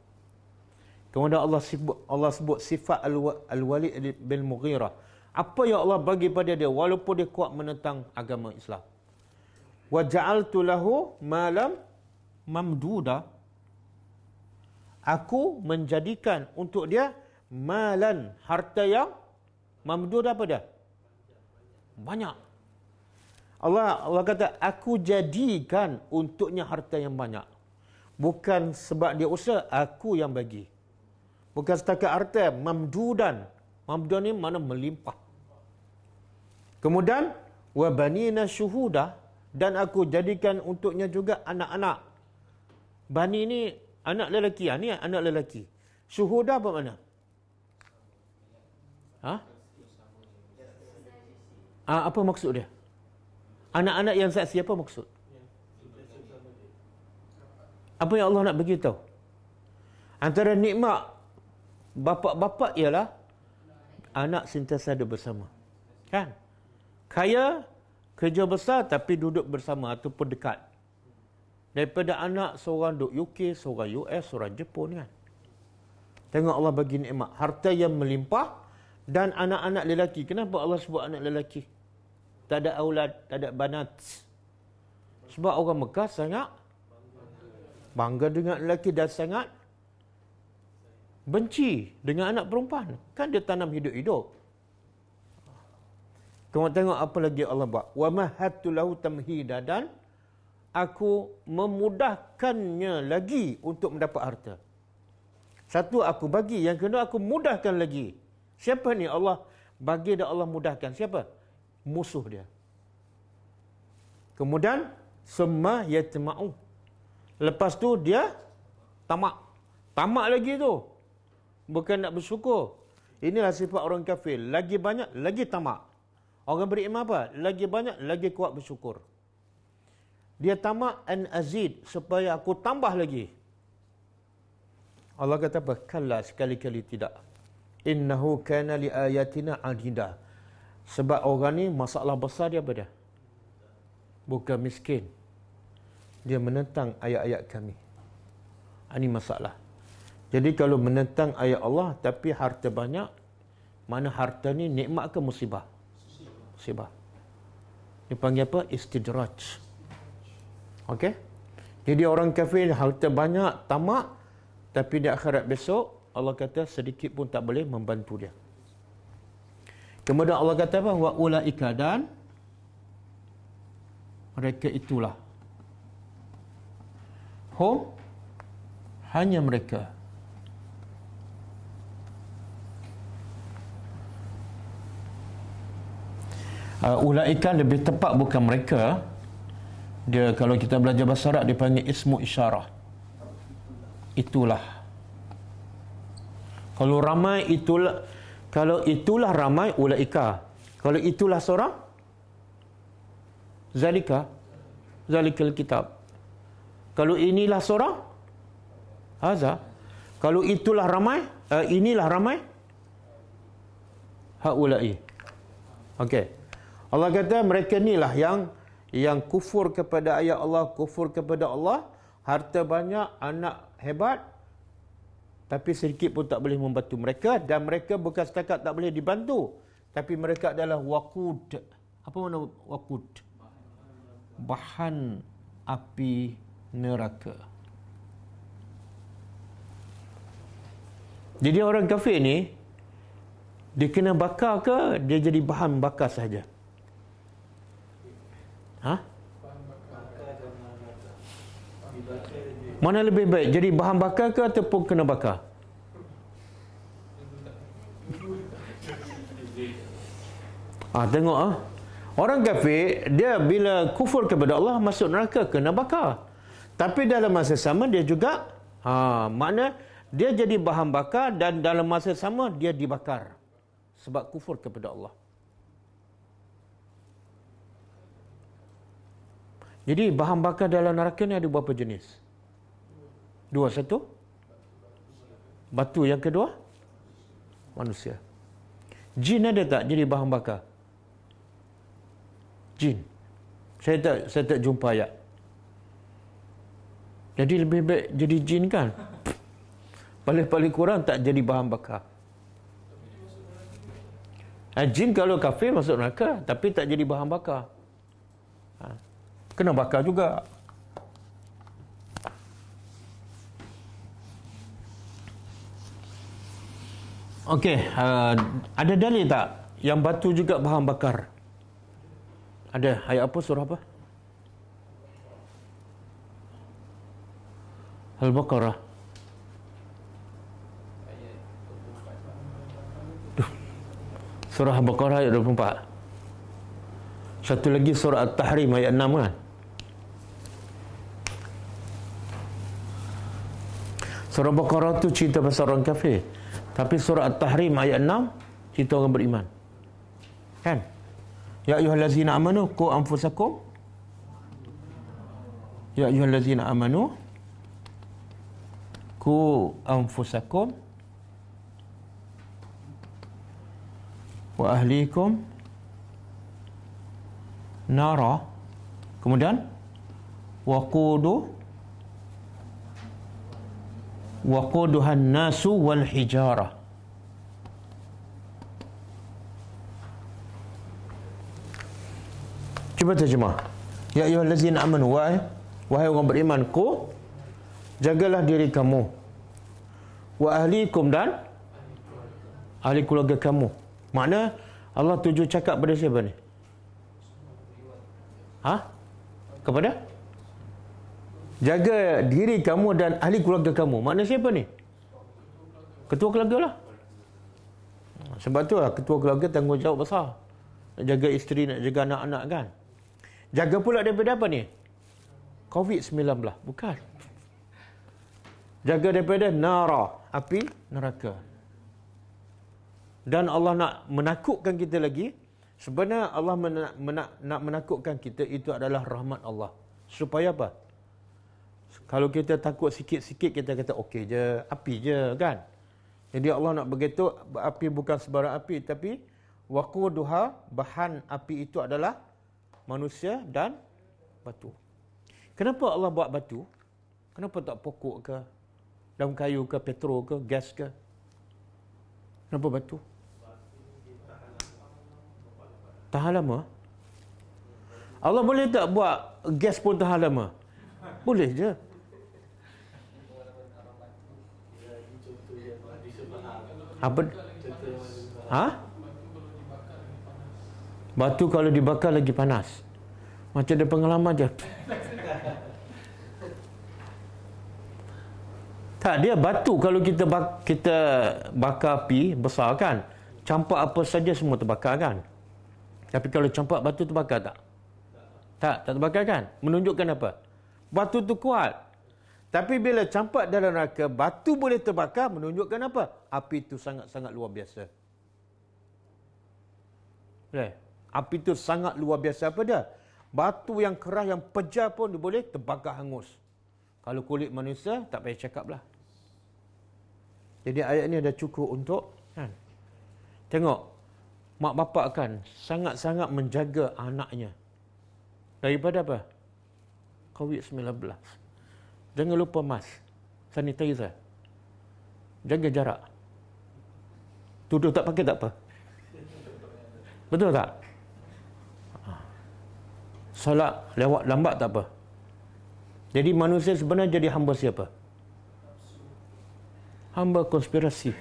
Kemudian Allah sebut sifat Al-Walid bin Mughirah. Apa yang Allah bagi pada dia walaupun dia kuat menentang agama Islam. Wa ja'altu lahu malam mamduda. Aku menjadikan untuk dia malan, harta yang mamdud, apa dia? Banyak. Allah kata aku jadikan untuknya harta yang banyak. Bukan sebab dia usaha, aku yang bagi. Bukan setakat harta, mamdudan. Mamdudan ni mana melimpah. Kemudian wa banina syuhuda, dan aku jadikan untuknya juga anak-anak. Bani ni anak lelaki, ni anak lelaki. Syuhuda apa makna? Apa maksud dia? Anak-anak yang saksi, apa maksud? Apa yang Allah nak bagi tahu? Antara nikmat bapa-bapa ialah anak sentiasa ada bersama. Kan? Kaya, kerja besar tapi duduk bersama ataupun dekat. Daripada anak seorang duduk UK, seorang US, seorang Jepun kan. Tengok Allah bagi nikmat. Harta yang melimpah dan anak-anak lelaki. Kenapa Allah sebut anak lelaki? Tak ada aulad, tak ada banat. Sebab orang Mekah sangat bangga dengan lelaki dan sangat benci dengan anak perempuan. Kan dia tanam hidup-hidup. Kamu tengok apa lagi Allah buat. Wa mahattu lahu tamhida, dan aku memudahkannya lagi untuk mendapat harta. Satu aku bagi, yang kedua aku mudahkan lagi. Siapa ni Allah bagi dan Allah mudahkan? Siapa? Musuh dia. Kemudian summa yatma'u. Lepas tu dia tamak. Tamak lagi tu. Bukan nak bersyukur. Inilah sifat orang kafir. Lagi banyak, lagi tamak. Orang beriman apa? Lagi banyak, lagi kuat bersyukur. Dia tamak an azid, supaya aku tambah lagi. Allah kata apa? Kalla, sekali-kali tidak. Innahu kana li ayatina adida. Sebab orang ni masalah besar dia apa dia? Bukan miskin. Dia menentang ayat-ayat kami. Ini masalah. Jadi kalau menentang ayat Allah tapi harta banyak, mana harta ni nikmat ke musibah? Musibah. Dipanggil apa? Istidraj. Okey? Jadi orang kafir harta banyak, tamak, tapi di akhirat besok Allah kata sedikit pun tak boleh membantu dia. Kemudian Allah kata apa? Wa ulaika, dan mereka itulah. Hum, hanya mereka. Ulaika lebih tepat bukan mereka. Dia kalau kita belajar bahasa Arab dia panggil ismu isyarah. Itulah. Kalau ramai itulah, kalau itulah ramai ulaika. Kalau itulah seorang, zalika, zalikal kitab. Kalau inilah seorang, haza. Kalau itulah ramai, inilah ramai, haulai. Okey. Allah kata mereka inilah yang kufur kepada ayat Allah, kufur kepada Allah, harta banyak, anak hebat, tapi sedikit pun tak boleh membantu mereka, dan mereka bukan setakat tak boleh dibantu, tapi mereka adalah waqud. Apa makna waqud? Bahan api neraka. Jadi orang kafir ni, dia kena bakar ke dia jadi bahan bakar saja? Mana lebih baik, jadi bahan bakar ke ataupun kena bakar? Tengok orang kafir, dia bila kufur kepada Allah masuk neraka, kena bakar. Tapi dalam masa sama dia juga makna dia jadi bahan bakar, dan dalam masa sama dia dibakar sebab kufur kepada Allah. Jadi bahan bakar dalam neraka ni ada berapa jenis? Dua. Satu batu, yang kedua manusia. Jin ada tak jadi bahan bakar? Jin saya tak jumpa ayat. Jadi lebih baik jadi jin kan? Paling kurang tak jadi bahan bakar. Jin kalau kafir masuk neraka, tapi tak jadi bahan bakar. Kena bakar juga. Okey, ada dalil tak yang batu juga bahan bakar? Ada. Ayat apa? Surah apa? Al-Baqarah. Surah Al-Baqarah ayat 24. Satu lagi surah At-Tahrim ayat 6 kan? Surah Al-Baqarah tu cerita pasal orang kafir. Tapi surah At-Tahrim ayat 6 cerita orang beriman. Kan? Ya ayyuhallazina amanu qu anfusakum. Ya ayyuhallazina amanu qu anfusakum wa ahlikum nara. Kemudian waquduhan nasu wal hijarah. Cuba terjemah. Ya ayyuhallazina amanu, wahai orang beriman, ku jagalah diri kamu, wa ahlikum, dan ahli keluarga kamu. Makna Allah tuju cakap pada siapa ni? Kepada? Jaga diri kamu dan ahli keluarga kamu. Makna siapa ni? Ketua keluarga lah. Sebab tu lah ketua keluarga tanggungjawab besar. Nak jaga isteri, nak jaga anak-anak kan. Jaga pula daripada apa ni? COVID-19. Bukan. Jaga daripada nara, api neraka. Dan Allah nak menakutkan kita lagi. Sebenarnya Allah nak menakutkan kita itu adalah rahmat Allah. Supaya apa? Kalau kita takut sikit-sikit, kita kata okey je, api je kan. Jadi Allah nak begitu, api bukan sebarang api, tapi waquduha, bahan api itu adalah manusia dan batu. Kenapa Allah buat batu? Kenapa tak pokok ke, daun kayu ke, petrol ke, gas ke? Kenapa batu? Tahan lama. Allah boleh tak buat gas pun tahan lama? Boleh je. Apa? Batu kalau dibakar lagi panas. Macam ada pengalaman je. Tak, dia batu kalau kita bakar api besar kan, campak apa saja semua terbakar kan. Tapi kalau campak batu terbakar tak? Tak terbakar kan? Menunjukkan apa? Batu tu kuat. Tapi bila campak dalam neraka, batu boleh terbakar, menunjukkan apa? Api itu sangat-sangat luar biasa. Api itu sangat luar biasa. Apa dia? Batu yang keras, yang pejar pun dia boleh terbakar hangus. Kalau kulit manusia, tak payah cakap lah. Jadi ayat ni dah cukup untuk kan? Tengok, mak bapak kan sangat-sangat menjaga anaknya. Daripada apa? COVID-19. Jangan lupa mask, sanitizer, jaga jarak. Tuduh tak pakai tak apa. Betul tak? Solat lewat lambat tak apa. Jadi manusia sebenarnya jadi hamba siapa? Hamba konspirasi.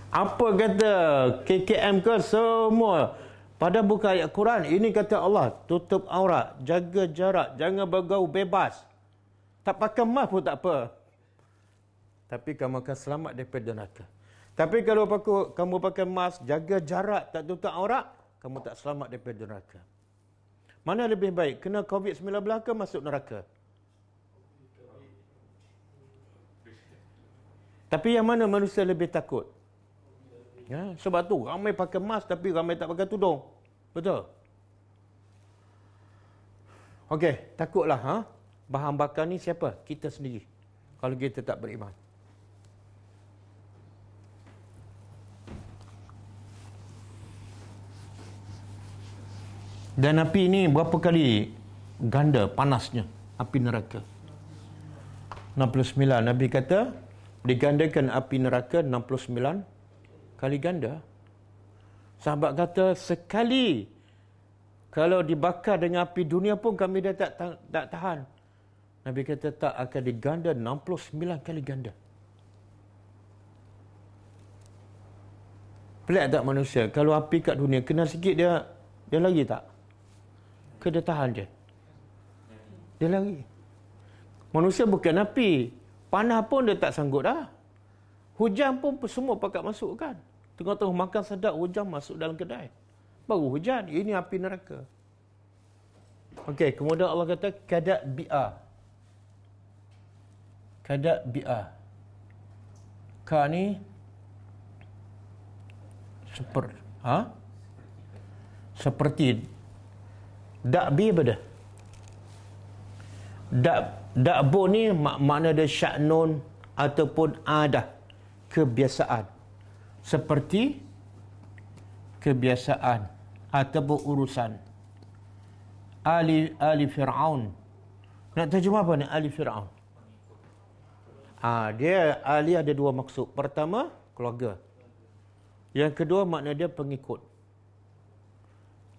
Apa kata KKM ke semua? Pada buka ayat Quran, ini kata Allah, tutup aurat, jaga jarak, jangan bergaul bebas. Tak pakai mask pun tak apa. Tapi kamu akan selamat daripada neraka. Tapi kalau kamu pakai mask, jaga jarak, tak tutup aurat, kamu tak selamat daripada neraka. Mana lebih baik? Kena COVID-19 ke masuk neraka? Tapi yang mana manusia lebih takut? Ya, sebab tu ramai pakai mask tapi ramai tak pakai tudung. Betul? Okey, takutlah. Bahan bakar ni siapa? Kita sendiri. Kalau kita tak beriman. Dan api ini berapa kali ganda panasnya api neraka? 69. Nabi kata digandakan api neraka 69 kali ganda. Sahabat kata sekali kalau dibakar dengan api dunia pun kami dah tak tahan. Nabi kata tak, akan diganda 69 kali ganda. Pelik tak manusia? Kalau api kat dunia kena sikit dia lari tak? Ke dia tahan je? Dia lari. Manusia bukan api. Panah pun dia tak sanggup dah. Hujan pun semua pakat masuk kan. Tengah-tengah makan sedap, hujan masuk dalam kedai. Baru hujan. Ini api neraka. Okey, kemudian Allah kata kadak bi'ah. Kadak bi'ah. Ka ni seperti dakbi apa dah? Dakbu ni makna dia sya'nun ataupun adah, kebiasaan. Seperti kebiasaan ataupun urusan. Ali Fir'aun. Nak terjemah apa ni Ali Fir'aun? Dia Ali ada dua maksud. Pertama, keluarga. Yang kedua, makna dia pengikut.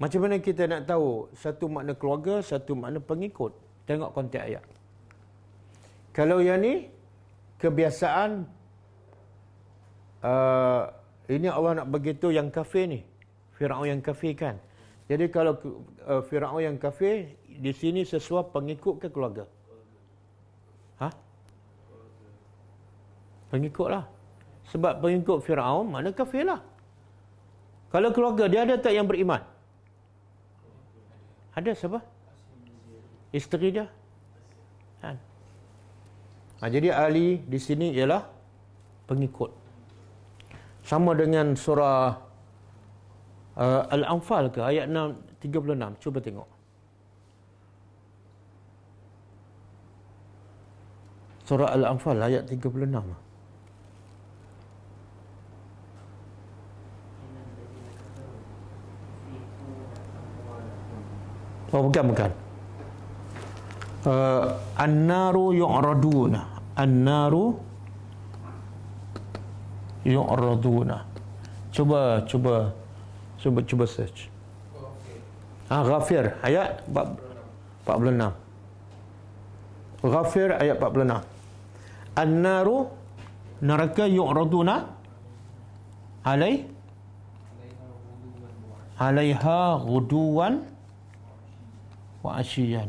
Macam mana kita nak tahu satu makna keluarga, satu makna pengikut? Tengok konteks ayat. Kalau yang ni kebiasaan, ini Allah nak begitu yang kafir ni, Firaun yang kafir kan. Jadi kalau Firaun yang kafir di sini sesuai pengikut ke keluarga? Pengikut lah. Sebab pengikut Firaun mana kafir lah. Kalau keluarga dia ada tak yang beriman? Ada siapa? Isteri dia. Kan? Jadi Ali di sini ialah pengikut. Sama dengan surah Al-Anfal ke ayat 36. Cuba tengok. Surah Al-Anfal ayat 36. Oh, bukan. An-naru yu'raduna. An-naru yu'raduna. Cuba search. Ghafir ayat 46. Ghafir ayat 46. An-naru, neraka, yu'raduna alaiha ghuduwan wa asyiyan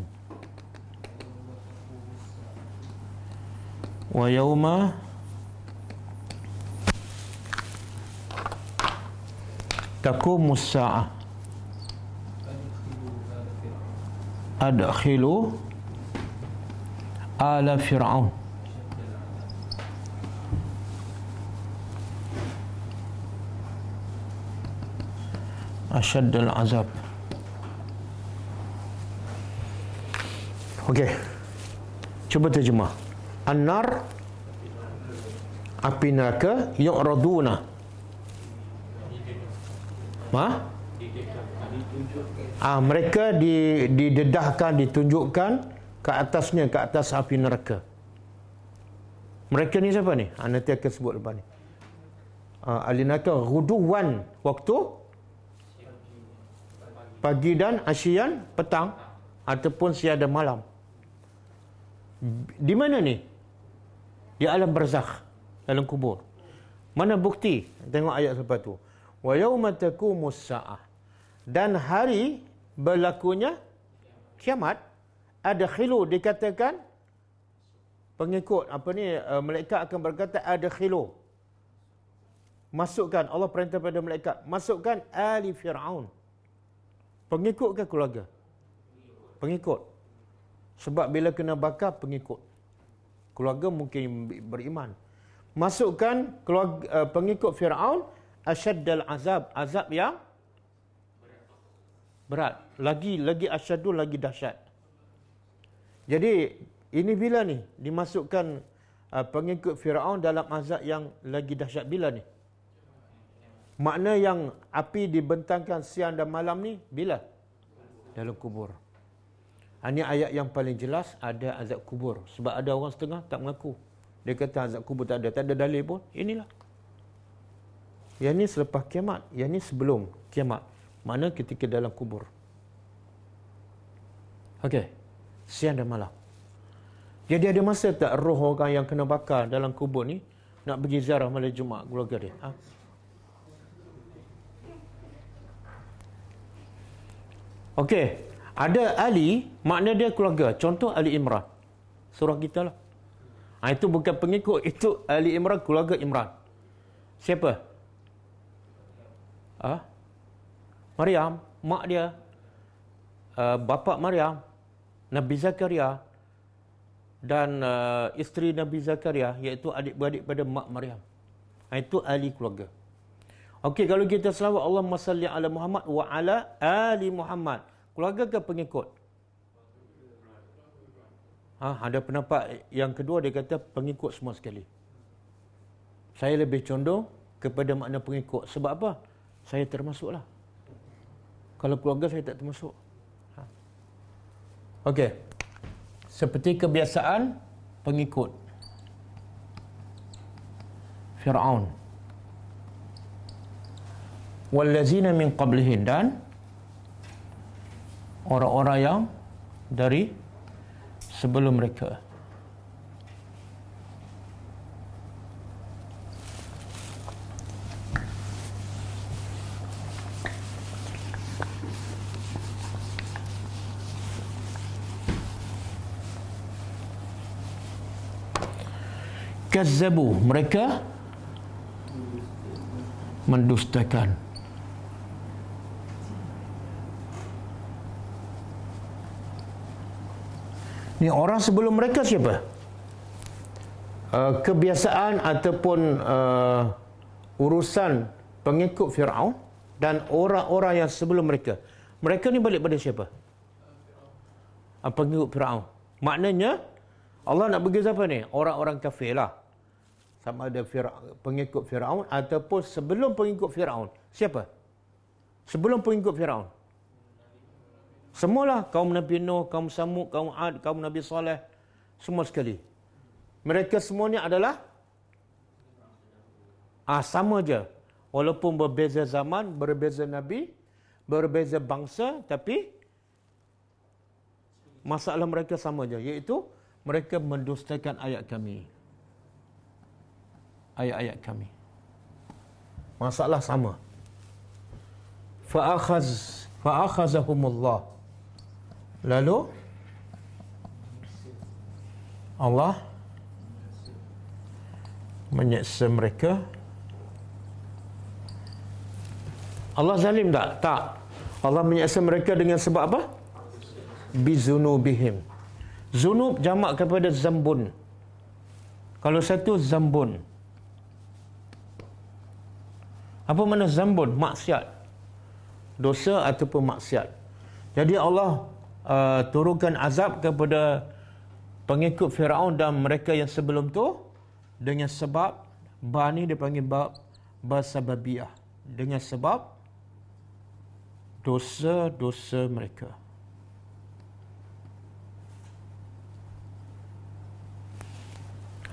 wa yawma taqumus sa'ah adkhilu ala fir'aun asyaddal azab. Okey. Cuba terjemah. An-nar, api neraka, yu'raduna. Mereka didedahkan, ditunjukkan ke atasnya, ke atas api neraka. Mereka ni siapa ni? Nanti akan sebut lepas ni. Ahli neraka ghuduwan, waktu pagi dan asyian, petang, ataupun siang dan malam. Di mana ni? Di alam barzakh, dalam kubur. Mana bukti? Tengok ayat lepas tu. Wa yauma taqumus saah. Dan hari berlakunya kiamat, ada khilu, dikatakan pengikut malaikat akan berkata ada khilu. Masukkan, Allah perintah pada malaikat, masukkan ali Fir'aun. Pengikut ke keluarga? Pengikut. Sebab bila kena bakar, pengikut. Keluarga mungkin beriman. Masukkan keluarga, pengikut Fir'aun, asyaddal azab, azab yang berat. Lagi asyaddu, lagi dahsyat. Jadi ini bila ni dimasukkan pengikut Firaun dalam azab yang lagi dahsyat? Bila ni? Makna yang api dibentangkan siang dan malam ni bila? Dalam kubur. Ini ayat yang paling jelas ada azab kubur. Sebab ada orang setengah tak mengaku. Dia kata azab kubur tak ada dalil pun. Inilah. Yang ni selepas kiamat, yang ni sebelum kiamat. Mana ketika dalam kubur. Okey. Siang dan malam. Jadi ada masa tak roh orang yang kena bakar dalam kubur ni nak pergi ziarah malam Jumaat keluarga dia? Okey. Ada Ali, makna dia keluarga. Contoh Ali Imran. Surah kita lah. Itu bukan pengikut. Itu Ali Imran, keluarga Imran. Siapa? Maryam, mak dia, bapa Maryam, Nabi Zakaria, dan isteri Nabi Zakaria, iaitu adik-beradik pada mak Maryam. Itu ahli keluarga. Okey, kalau kita selawat Allahumma salli ala Muhammad wa ala ali Muhammad, keluarga ke pengikut? Ada pendapat yang kedua, dia kata pengikut semua sekali. Saya lebih condong kepada makna pengikut. Sebab apa? Saya termasuklah. Kalau keluarga saya tak termasuk. Okey. Seperti kebiasaan pengikut Fir'aun. Wallazina min qablihim, dan orang-orang yang dari sebelum mereka. Kazzabu, mereka mendustakan. Ni orang sebelum mereka siapa? Kebiasaan ataupun urusan pengikut Fir'aun dan orang-orang yang sebelum mereka. Mereka ni balik pada siapa? Pengikut Fir'aun. Maknanya Allah nak bagi siapa ni? Orang-orang kafir lah. Sama ada pengikut Fir'aun ataupun sebelum pengikut Fir'aun. Siapa? Sebelum pengikut Fir'aun. Semualah kaum Nabi Nuh, kaum Samud, kaum Ad, kaum Nabi Saleh, semua sekali. Mereka semuanya adalah sama je. Walaupun berbeza zaman, berbeza nabi, berbeza bangsa, tapi masalah mereka sama je, iaitu mereka mendustakan ayat kami. Ayat-ayat kami. Masalah sama. Fa'akhazahumullah. Lalu Allah menyeksa mereka. Allah zalim tak? Tak. Allah menyeksa mereka dengan sebab apa? Bizunubihim. Zunub jamak kepada zambun. Kalau satu zambun. Apa makna zambun? Maksiat. Dosa ataupun maksiat. Jadi Allah turunkan azab kepada pengikut Firaun dan mereka yang sebelum tu dengan sebab ba ni dia panggil ba sababiyah. Dengan sebab dosa-dosa mereka.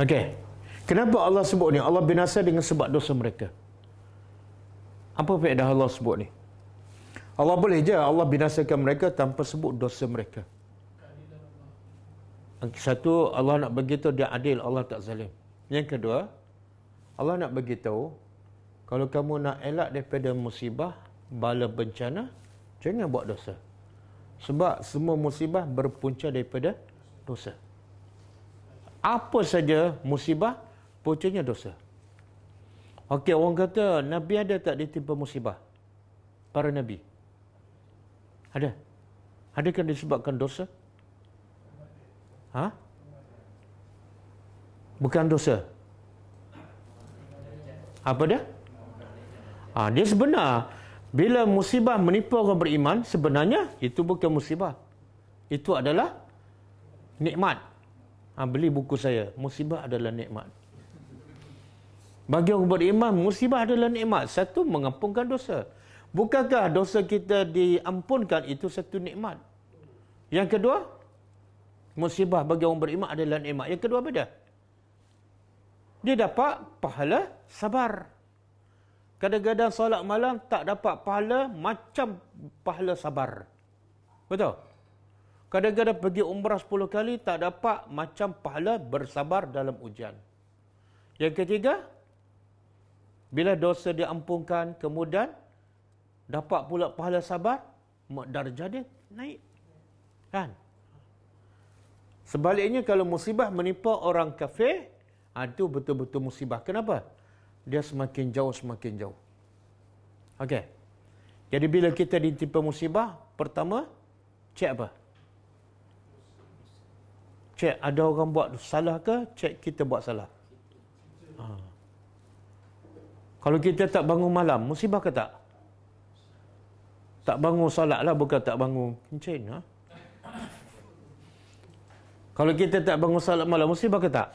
Okey. Kenapa Allah sebut ni? Allah binasa dengan sebab dosa mereka. Apa faedah Allah sebut ni? Allah boleh je Allah binasakan mereka tanpa sebut dosa mereka. Satu, Allah nak beritahu dia adil, Allah tak zalim. Yang kedua, Allah nak beritahu, kalau kamu nak elak daripada musibah, bala bencana, jangan buat dosa. Sebab semua musibah berpunca daripada dosa. Apa saja musibah, puncanya dosa. Okey, orang kata, Nabi ada tak ditimpa musibah? Para Nabi? Ada? Adakah disebabkan dosa? Ha? Bukan dosa. Apa dia? Dia sebenar. Bila musibah menimpa orang beriman, sebenarnya itu bukan musibah. Itu adalah nikmat. Beli buku saya. Musibah adalah nikmat. Bagi orang beriman, musibah adalah nikmat. Satu, mengampunkan dosa. Bukankah dosa kita diampunkan itu satu nikmat? Yang kedua, musibah bagi orang beriman adalah nikmat. Yang kedua beda. Dia dapat pahala sabar. Kadang-kadang solat malam tak dapat pahala macam pahala sabar. Betul? Kadang-kadang pergi umrah 10 kali tak dapat macam pahala bersabar dalam ujian. Yang ketiga, bila dosa diampunkan kemudian dapat pula pahala sabar, darjah dia naik. Kan? Sebaliknya kalau musibah menimpa orang kafir, itu betul-betul musibah. Kenapa? Dia semakin jauh. Okey. Jadi bila kita ditimpa musibah, pertama, cek apa? Cek ada orang buat salah ke? Cek kita buat salah. Kalau kita tak bangun malam, musibah ke tak? Tak bangun solat lah, bukan tak bangun kencing. Kalau kita tak bangun salat malam, musibah ke tak?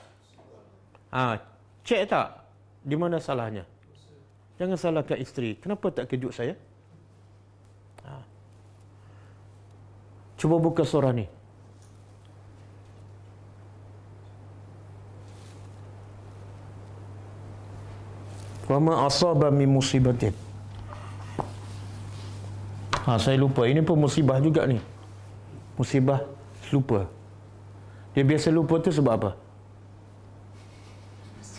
Cek tak? Di mana salahnya? Jangan salahkan isteri. Kenapa tak kejut saya? Cuba buka surah ni. Wa ma asaba min musibatin. Saya lupa. Ini pun musibah juga ni. Musibah lupa. Dia biasa lupa tu sebab apa?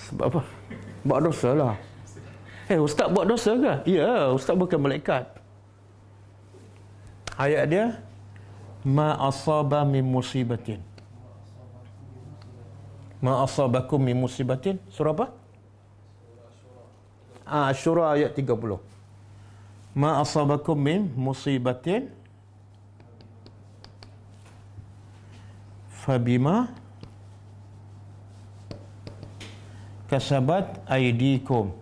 Sebab apa? Buat dosa lah. Ustaz buat dosa ke? Ya, ustaz bukan malaikat. Ayat dia, ma asaba min musibatin. Ma asabakum min musibatin. Surah apa? Syura ayat 30. Ma asabakum min musibatin fabima kasabat aydikum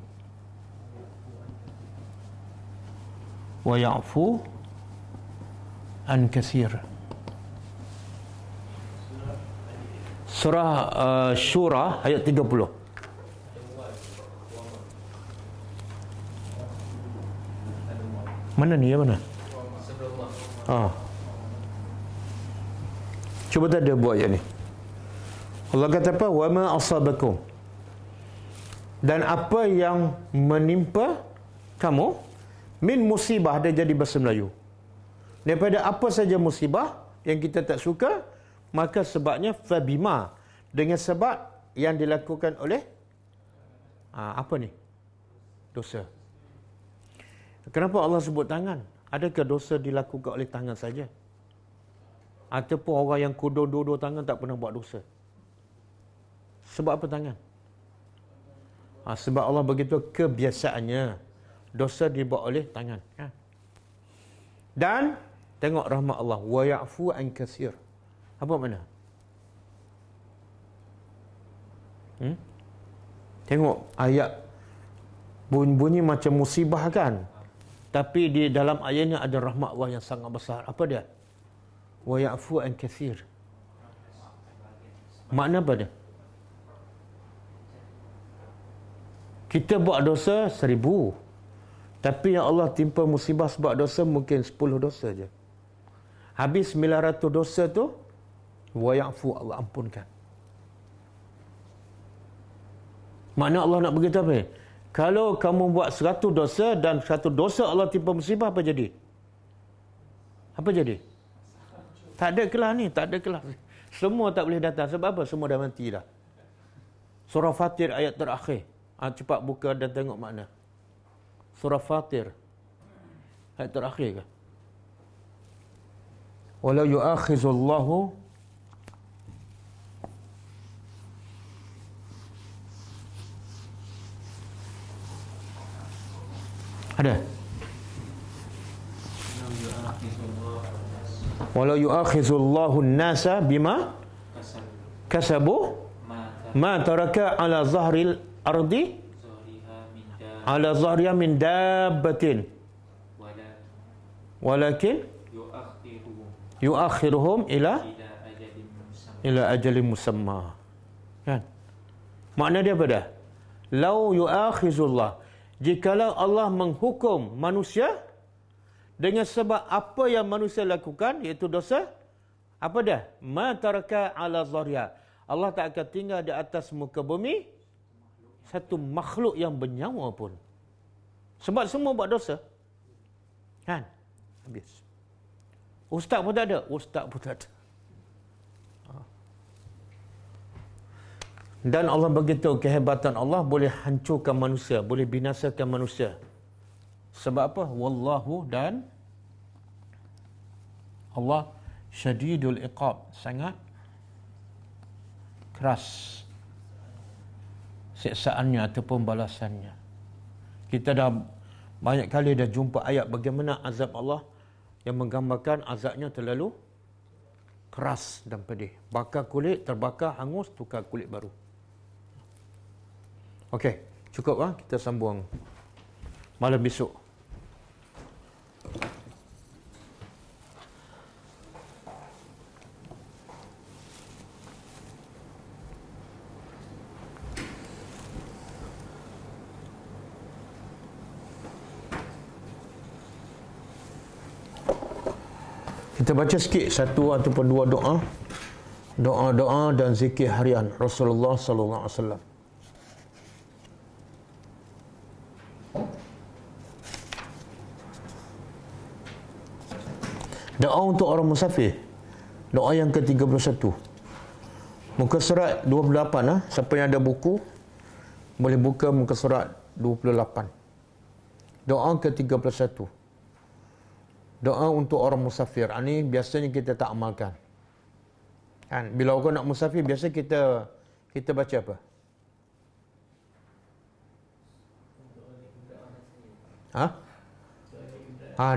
wa ya'fu an katsir. Surah Syura ayat 30. Mana ni? Yang mana? Cuba tak ada buat ayat ni. Allah kata apa? Wa ma asabakum. Dan apa yang menimpa kamu min musibah, dia jadi bahasa Melayu. Daripada apa saja musibah yang kita tak suka, maka sebabnya fabima, dengan sebab yang dilakukan oleh apa ni? Dosa. Kenapa Allah sebut tangan? Adakah dosa dilakukan oleh tangan saja? Ataupun orang yang kudung dua-dua tangan tak pernah buat dosa? Sebab apa tangan? Sebab Allah begitu kebiasaannya. Dosa dibuat oleh tangan. Dan tengok rahmat Allah. Wa ya'fu an katsir. Apa makna? Tengok ayat bunyi macam musibah kan? Tapi di dalam ayatnya ada rahmat Allah yang sangat besar. Apa dia? Wa ya'fu an katsir. Makna apa dia? Kita buat dosa 1000. Tapi yang Allah timpa musibah sebab dosa mungkin 10 dosa je. Habis 900 dosa tu, wa ya'fu, Allah ampunkan. Makna Allah nak beritahu apa? Kalau kamu buat 100 dosa dan 100 dosa Allah timpa musibah, apa jadi? Apa jadi? Tak ada kelas ni, tak ada kelas. Semua tak boleh datang. Sebab apa? Semua dah mati dah. Surah Fatir ayat terakhir. Cepat buka dan tengok makna. Surah Fatir ayat terakhir ke? Walau yu'akhizullahu ada? Walau yu'akhizullahu an-nasa bima kasabu ma taraka ala zahril ardi ala zahriha min dabbatin walakin yuakhiruhum ila ajalin musamma. Kan? Makna dia apa dah? Lau yuakhizullah, jikalau Allah menghukum manusia dengan sebab apa yang manusia lakukan, iaitu dosa, apa dah? Ma taraka ala zahriha, Allah tak akan tinggal di atas muka bumi satu makhluk yang bernyawa pun. Sebab semua buat dosa. Kan? Habis. Ustaz pun tak ada. Ustaz pun tak ada. Dan Allah beritahu kehebatan Allah boleh hancurkan manusia, boleh binasakan manusia. Sebab apa? Wallahu, dan Allah syadidul iqab, sangat keras siksaannya ataupun balasannya. Kita dah banyak kali dah jumpa ayat bagaimana azab Allah yang menggambarkan azabnya terlalu keras dan pedih. Bakar kulit, terbakar, hangus, tukar kulit baru. Okey, cukup kita sambung malam besok. Kita baca sikit satu ataupun dua doa. Doa-doa dan zikir harian Rasulullah sallallahu alaihi wasallam. Doa untuk orang musafir. Doa yang ke-31. Muka surat 28 Siapa yang ada buku boleh buka muka surat 28. Doa ke-31. Doa untuk orang musafir. Ini biasanya kita tak amalkan. Kan? Bila orang nak musafir, biasa kita baca apa?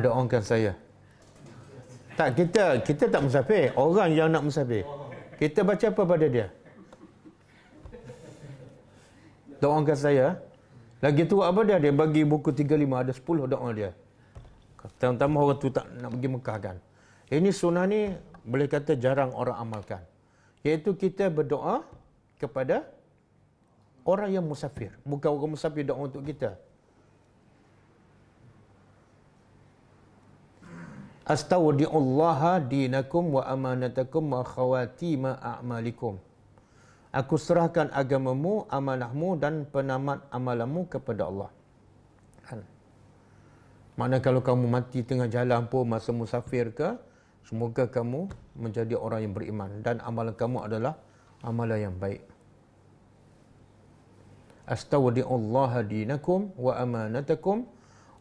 Doakan saya. Tak, kita tak musafir. Orang yang nak musafir. Kita baca apa pada dia? Doakan saya. Lagi tu apa dia? Dia bagi buku 35, ada 10 doa dia. Terutama orang tu tak nak pergi Mekah kan. Ini sunnah ni boleh kata jarang orang amalkan. Iaitu kita berdoa kepada orang yang musafir. Bukan orang musafir doa untuk kita. Astaudi'ullaha dinakum wa amanatakum wa khawatima a'malikum. Aku serahkan agamamu, amanahmu dan penamat amalanmu kepada Allah. Kan? Makna kalau kamu mati tengah jalan pun masa musafir ke, semoga kamu menjadi orang yang beriman dan amalan kamu adalah amalan yang baik. Astaudi'ullaha dinakum wa amanatakum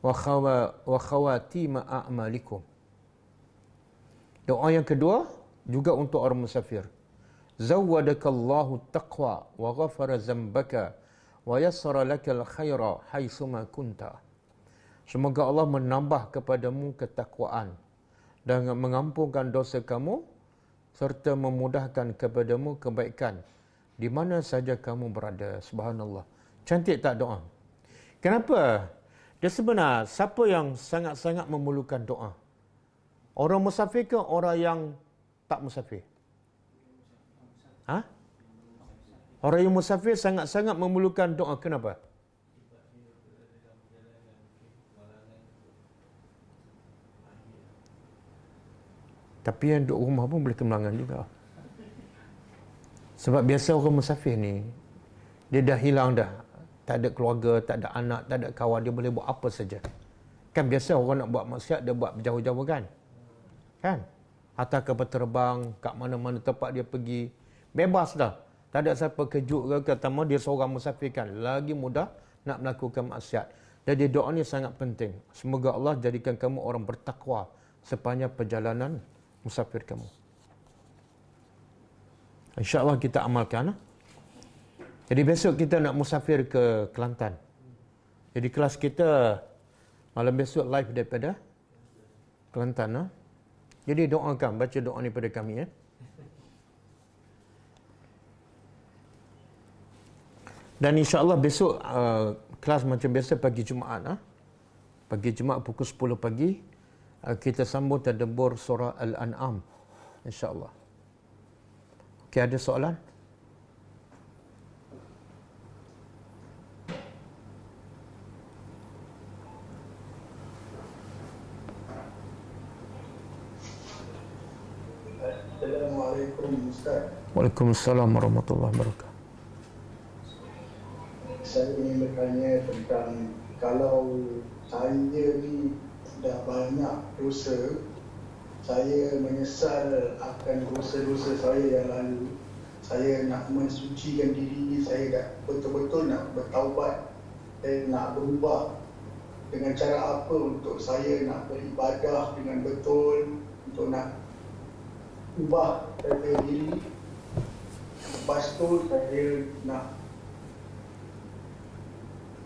wa khawatima a'malikum. Doa yang kedua juga untuk orang musafir. Zawwadakallahu taqwa wa ghafara zambaka wa yassara lakal khaira haitsuma kunta. Semoga Allah menambah kepadamu ketakwaan dan mengampunkan dosa kamu serta memudahkan kepadamu kebaikan di mana saja kamu berada. Subhanallah. Cantik tak doa? Kenapa? Dia sebenar, siapa yang sangat-sangat memerlukan doa? Orang musafir ke orang yang tak musafir? Orang yang musafir sangat-sangat memerlukan doa. Kenapa? Tapi yang duduk rumah pun boleh kemelangan juga. Sebab biasa orang musafir ni, dia dah hilang dah. Tak ada keluarga, tak ada anak, tak ada kawan, dia boleh buat apa saja. Kan biasa orang nak buat maksiat, dia buat berjauh-jauh kan? Kan? Atas kapal terbang, kat mana-mana tempat dia pergi. Bebas dah. Tak ada siapa kejut ke kata dia seorang musafir kan. Lagi mudah nak melakukan maksiat. Jadi doa ni sangat penting. Semoga Allah jadikan kamu orang bertakwa sepanjang perjalanan musafir kamu. InsyaAllah kita amalkan. Jadi besok kita nak musafir ke Kelantan. Jadi kelas kita malam besok live daripada Kelantan. Jadi doakan, baca doa ni pada kami. Dan insyaAllah besok kelas macam biasa pagi Jumaat. Pagi Jumaat pukul 10 pagi kita sambung tadabbur surah Al-An'am. InsyaAllah. Okey, ada soalan? Assalamualaikum Ustaz. Waalaikumsalam warahmatullahi wabarakatuh. Saya ingin bertanya tentang kalau saya ni dah banyak dosa, saya menyesal akan dosa-dosa saya yang lalu. Saya nak mensucikan diri saya, dah betul-betul nak bertaubat dan nak berubah. Dengan cara apa untuk saya nak beribadah dengan betul, untuk nak ubah saya diri. Lepas tu saya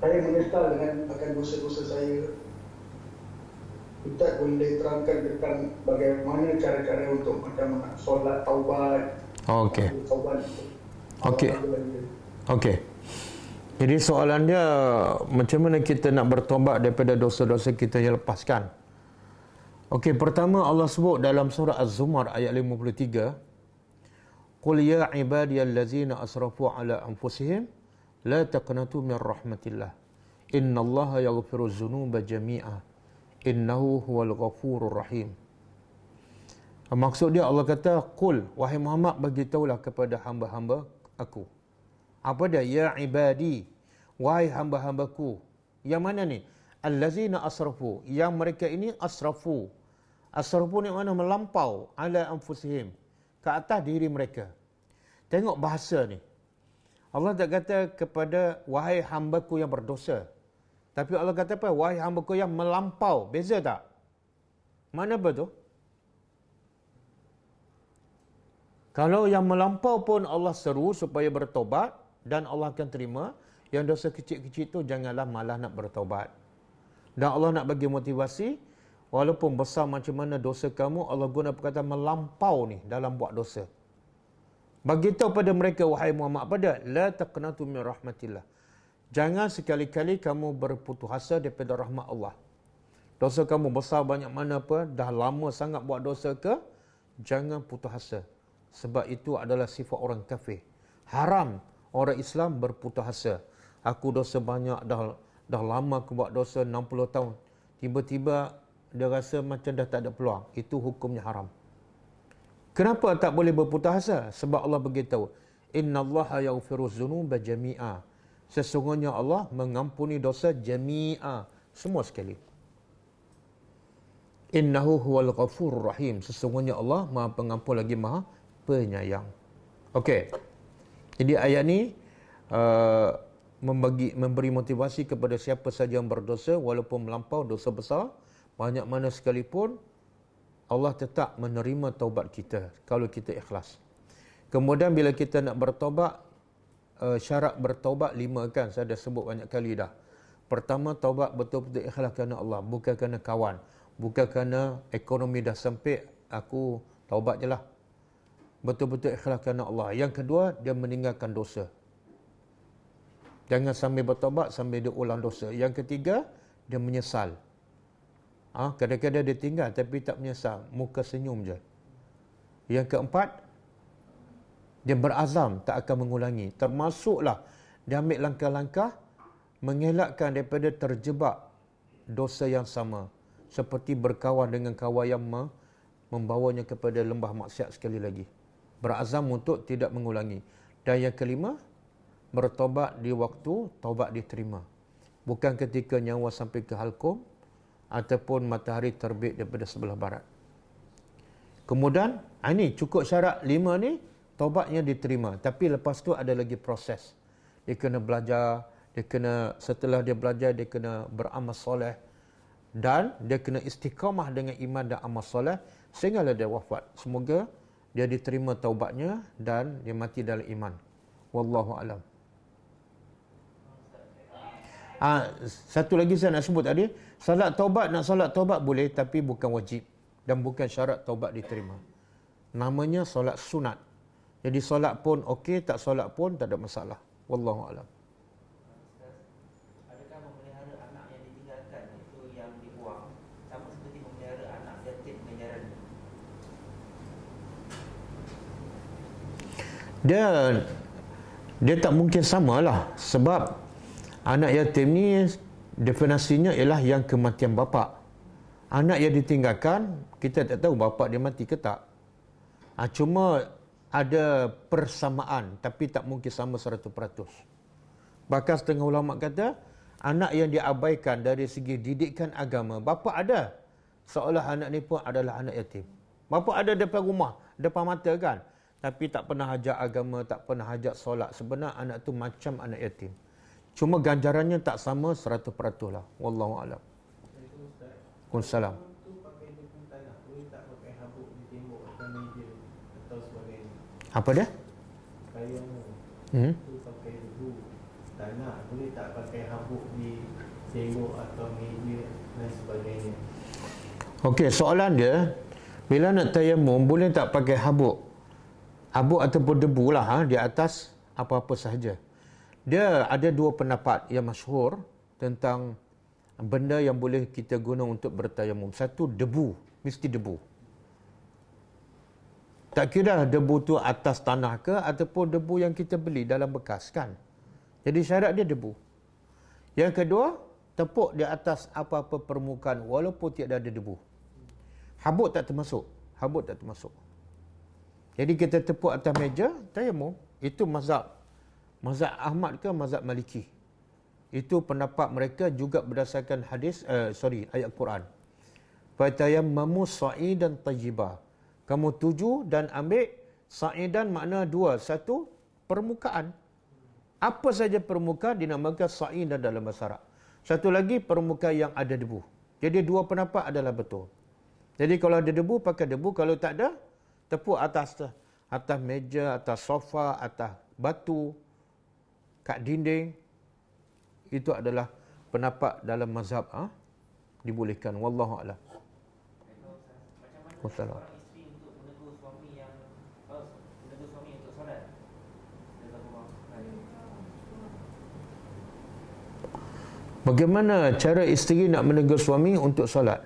menyesal dengan akan dosa-dosa saya. Ustaz boleh terangkan tentang bagaimana cara-cara untuk macam solat taubat. Okey. Taubat. Okey. Okey. Jadi soalan dia, macam mana kita nak bertobat daripada dosa-dosa kita yang lepaskan? Okey, pertama Allah sebut dalam surah Az-Zumar ayat 53, Qul ya ibadiyallazina asrafu ala anfusihim la taqnatu min rahmatillah. Innallaha yaghfiru dzunuba jami'a. Innahu huwal ghafurur rahim. Maksud dia Allah kata, Qul, wahai Muhammad, bagi tahulah kepada hamba-hamba aku. Apa dia? Ya ibadi, wahai hamba-hambaku. Yang mana ni? Allazina asrafu. Yang mereka ini asrafu. Asrafu ni mana? Melampau. Ala anfusihim. Ke atas diri mereka. Tengok bahasa ni. Allah tak kata kepada wahai hambaku yang berdosa. Tapi Allah kata apa? Wahai hambaku yang melampau. Beza tak? Mana betul? Kalau yang melampau pun Allah seru supaya bertobat dan Allah akan terima. Yang dosa kecil-kecil tu janganlah malah nak bertobat. Dan Allah nak bagi motivasi, walaupun besar macam mana dosa kamu, Allah guna perkataan melampau ni dalam buat dosa. Bagitahu pada mereka, wahai Muhammad, apa dia? La taqnatu min rahmatillah. Jangan sekali-kali kamu berputus asa daripada rahmat Allah. Dosa kamu besar banyak mana apa, dah lama sangat buat dosa ke, jangan putus asa. Sebab itu adalah sifat orang kafir. Haram orang Islam berputus asa. Aku dosa banyak, dah lama aku buat dosa 60 tahun. Tiba-tiba dia rasa macam dah tak ada peluang. Itu hukumnya haram. Kenapa tak boleh berputus asa? Sebab Allah beritahu, Innallaha yaghfiru dzunuba jami'a. Sesungguhnya Allah mengampuni dosa jami'a, semua sekali. Innahu huwal ghafurur rahim. Sesungguhnya Allah Maha Pengampun lagi Maha Penyayang. Okey. Jadi ayat ni memberi motivasi kepada siapa saja yang berdosa, walaupun melampau dosa besar, banyak mana sekalipun, Allah tetap menerima taubat kita kalau kita ikhlas. Kemudian bila kita nak bertaubat, syarat bertaubat 5 kan, saya dah sebut banyak kali dah. Pertama, taubat betul-betul ikhlas kerana Allah, bukan kerana kawan, bukan kerana ekonomi dah sempit, aku taubat je lah. Betul-betul ikhlas kerana Allah. Yang kedua, dia meninggalkan dosa. Jangan sambil bertaubat sambil dia ulang dosa. Yang ketiga, dia menyesal. Kadang-kadang dia tinggal tapi tak menyesal, muka senyum je. Yang keempat, dia berazam tak akan mengulangi. Termasuklah dia ambil langkah-langkah mengelakkan daripada terjebak dosa yang sama, seperti berkawan dengan kawan yang membawanya kepada lembah maksiat sekali lagi. Berazam untuk tidak mengulangi. Dan yang kelima, bertobat di waktu taubat diterima. Bukan ketika nyawa sampai ke halkum ataupun matahari terbit daripada sebelah barat. Kemudian, ini cukup syarat 5 ni, taubatnya diterima. Tapi lepas tu ada lagi proses. Dia kena belajar, setelah dia belajar, dia kena beramal soleh. Dan dia kena istiqamah dengan iman dan amal soleh sehinggalah dia wafat. Semoga dia diterima taubatnya dan dia mati dalam iman. Wallahu alam. Satu lagi saya nak sebut tadi, nak solat taubat boleh tapi bukan wajib dan bukan syarat taubat diterima. Namanya solat sunat. Jadi solat pun okey, tak solat pun tak ada masalah. Wallahu alam. Dia tak mungkin samalah sebab anak yatim ni definisinya ialah yang kematian bapa. Anak yang ditinggalkan kita tak tahu bapa dia mati ke tak. Cuma ada persamaan tapi tak mungkin sama 100%. Bahkan setengah ulama kata anak yang diabaikan dari segi didikan agama, bapa ada seolah anak ni pun adalah anak yatim. Bapa ada depan rumah, depan mata kan, tapi tak pernah ajak agama, tak pernah ajak solat. Sebenarnya anak tu macam anak yatim. Cuma ganjarannya tak sama 100% lah. Wallahu a'lam. Waalaikumsalam. Apa dia? Itu pakai debu tanah, boleh tak pakai habuk di tembok atau meja dan sebagainya? Okey, soalan dia, bila nak tayamum boleh tak pakai habuk? Habuk ataupun debu lah di atas apa-apa sahaja. Dia ada dua pendapat yang masyhur tentang benda yang boleh kita guna untuk bertayamum. Satu, debu. Mesti debu. Tak kira debu tu atas tanah ke ataupun debu yang kita beli dalam bekas kan. Jadi syarat dia debu. Yang kedua, tepuk di atas apa-apa permukaan walaupun tiada ada debu. Habuk tak termasuk. Habuk tak termasuk. Jadi kita tepuk atas meja, tayamum. Itu mazhab Ahmad ke mazhab Maliki. Itu pendapat mereka juga berdasarkan ayat Quran. Fatayammamu sa'idan tayyiba. Kamu tuju dan ambil sa'idan makna dua. Satu, permukaan. Apa saja permukaan dinamakan sa'idan dalam bahasa Arab. Satu lagi, permukaan yang ada debu. Jadi dua pendapat adalah betul. Jadi kalau ada debu, pakai debu. Kalau tak ada, tepuk atas meja, atas sofa, atas batu, kat dinding. Itu adalah pendapat dalam mazhab dibolehkan. Wallahu a'lam. Wassalam. Bagaimana cara isteri nak menegur suami untuk solat?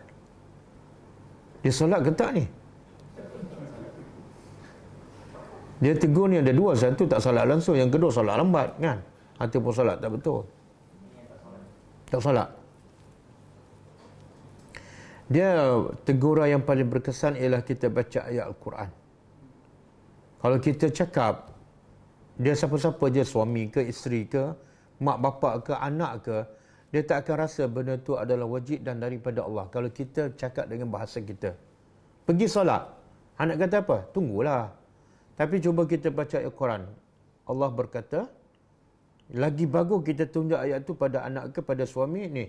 Dia solat ke tak ni? Dia tegur ni ada dua. Satu tak solat langsung, yang kedua solat lambat kan? Ataupun solat tak betul. Tak solat. Dia teguran yang paling berkesan ialah kita baca ayat Al-Quran. Kalau kita cakap, dia siapa-siapa je, suami ke, isteri ke, mak bapak ke, anak ke, dia tak akan rasa benda tu adalah wajib dan daripada Allah. Kalau kita cakap dengan bahasa kita. Pergi solat. Anak kata apa? Tunggulah. Tapi cuba kita baca ayat Quran. Allah berkata, lagi bagus kita tunjuk ayat tu pada anak ke pada suami ni.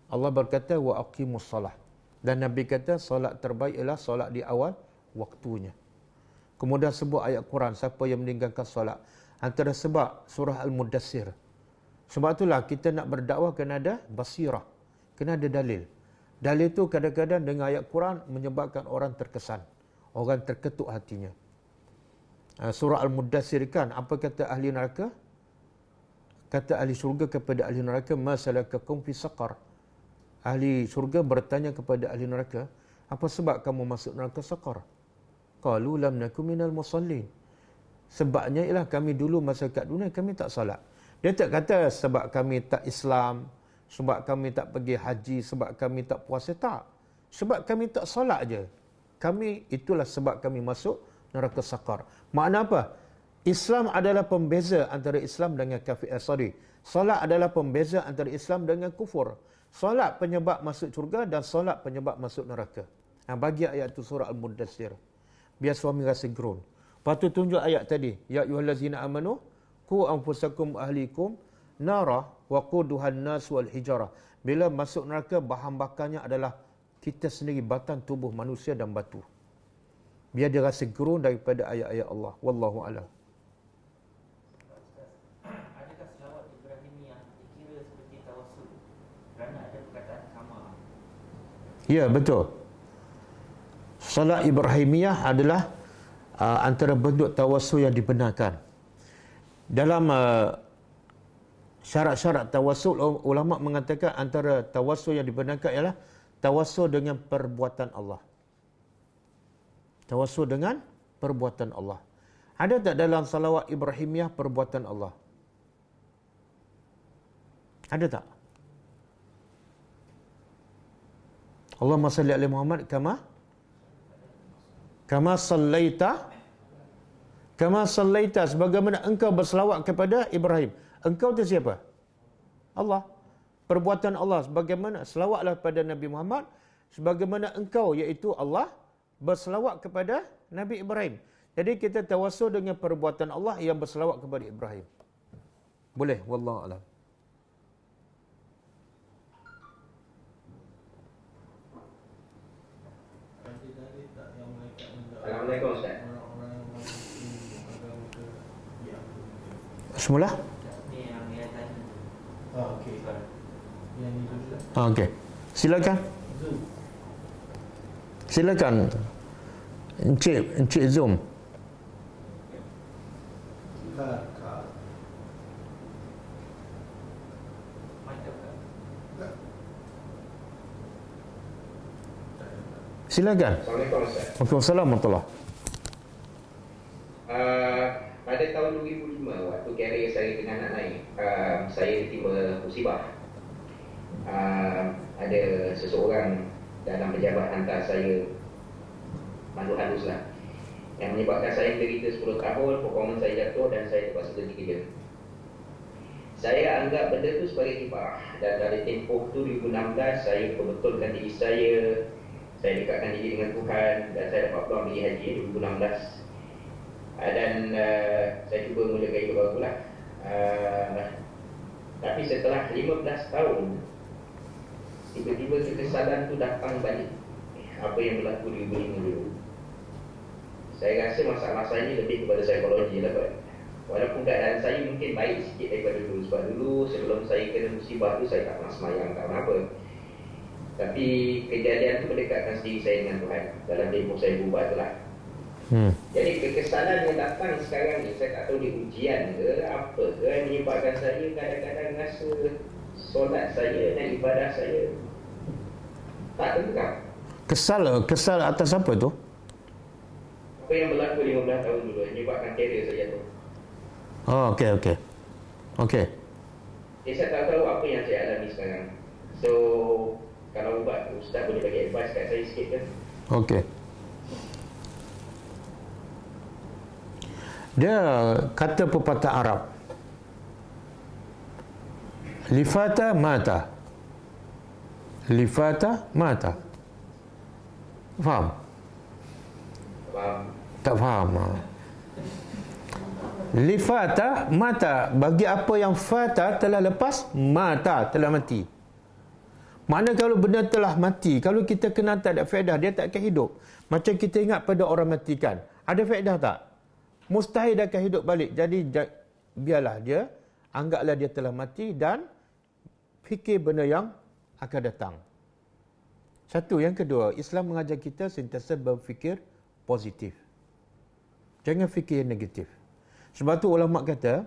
Allah berkata, wa aqimus salah. Dan Nabi kata, solat terbaik ialah solat di awal waktunya. Kemudian sebut ayat Quran, siapa yang meninggalkan solat. Antara sebab surah Al-Mudassir. Sebab itulah kita nak berdakwah kena ada basirah. Kena ada dalil. Dalil itu kadang-kadang dengan ayat Quran menyebabkan orang terkesan. Orang terketuk hatinya. Surah Al-Mudassir kan, apa kata ahli neraka? Kata ahli syurga kepada ahli neraka, ma salakakum fi saqar. Ahli syurga bertanya kepada ahli neraka, apa sebab kamu masuk neraka saqar? Qalu lam nakum minal musallin. Sebabnya ialah kami dulu masa kat dunia kami tak salat. Dia tak kata sebab kami tak Islam, sebab kami tak pergi haji, sebab kami tak puasa, tak. Sebab kami tak salat je. kami, itulah sebab kami masuk neraka sakar. Makna apa? Islam adalah pembeza antara Islam dengan kafir. Solat adalah pembeza antara Islam dengan kufur. Solat penyebab masuk syurga dan solat penyebab masuk neraka. Bagi ayat tu surah Al-Muddathir. Biar suami rasa gerun. Lepas tu tunjuk ayat tadi. Ya ayyuhallazina amanu qu anfusakum ahlikum nara waquduhan nas wal hijarah. Bila masuk neraka, bahan bakarnya adalah kita sendiri, batang tubuh manusia dan batu. Biar dia rasa gerun daripada ayat-ayat Allah. Wallahu a'lam. Adakah selawat Ibrahimiyah dikira seperti tawassul? Kerana ada perkataan kama. Ya, betul. Salat Ibrahimiyah adalah antara bentuk tawassul yang dibenarkan. Dalam syarat-syarat tawassul, ulama mengatakan antara tawassul yang dibenarkan ialah tawassul dengan perbuatan Allah. Tawassul dengan perbuatan Allah. Ada tak dalam salawat Ibrahimiyah perbuatan Allah? Ada tak? Allahumma salli ala Muhammad kama sallaita, sebagaimana engkau berselawat kepada Ibrahim. Engkau itu siapa? Allah. Perbuatan Allah, sebagaimana selawatlah pada Nabi Muhammad, sebagaimana engkau, iaitu Allah, berselawat kepada Nabi Ibrahim. Jadi kita tawassul dengan perbuatan Allah yang berselawat kepada Ibrahim. Boleh, wallahu a'lam. Assalamualaikum Ustaz. Semula? Ni yang dia tanya. Okey. Yang ni dulu. Okey. Silakan. Silakan. Encik Zoom. Silakan. Assalamualaikum Ustaz. Waalaikumsalam warahmatullahi. Pada tahun 2005, waktu karier saya dengan anak naik, saya tiba musibah. Ada seseorang dalam pejabat hantar saya malu-halus lah, yang menyebabkan saya menderita 10 tahun, performance saya jatuh dan saya terpaksa berhenti kerja. Saya anggap benda tu sebagai kibarah, dan dari tempoh tu 2016 saya perbetulkan diri saya dekatkan diri dengan Tuhan, dan saya dapat peluang pergi haji 2016. Dan saya cuba mula gaya hidup baru lah. Tapi setelah 15 tahun, tiba-tiba kekesalan tu datang balik. Apa yang berlaku di 2005 dulu. Saya rasa masalah ini lebih kepada psikologi lah Pak. Walaupun keadaan saya mungkin baik sikit daripada dulu. Sebab dulu sebelum saya kena musibah tu, saya tak pernah semayang, tak pernah apa. Tapi kejadian tu mendekatkan diri saya dengan Tuhan. Dalam tempoh saya berubah tu lah. Jadi kekesalan yang datang sekarang ni, saya tak tahu dia ujian ke apa ke, yang menyebabkan saya kadang-kadang rasa solat saya dan ibadah saya tak tengah. Kesal atas apa tu? Apa yang berlaku 15 tahun dulu yang menyebabkan karier saya tu. Oh, okey. Saya tak tahu apa yang saya alami sekarang. So kalau buat Ustaz boleh bagi advice kat saya sikit ke? Okey. Dia kata pepatah Arab, lifata mata. Faham? Tak faham. Lifata mata, bagi apa yang fata telah lepas, mata telah mati. Makna kalau benda telah mati, kalau kita kenal tak ada faedah, dia tak akan hidup. Macam kita ingat pada orang matikan, ada faedah tak? Mustahil dia akan hidup balik. Jadi biarlah dia, anggaplah dia telah mati dan fikir benda yang akan datang. Satu. Yang kedua, Islam mengajar kita sentiasa berfikir positif. Jangan fikir yang negatif. Sebab tu ulama kata,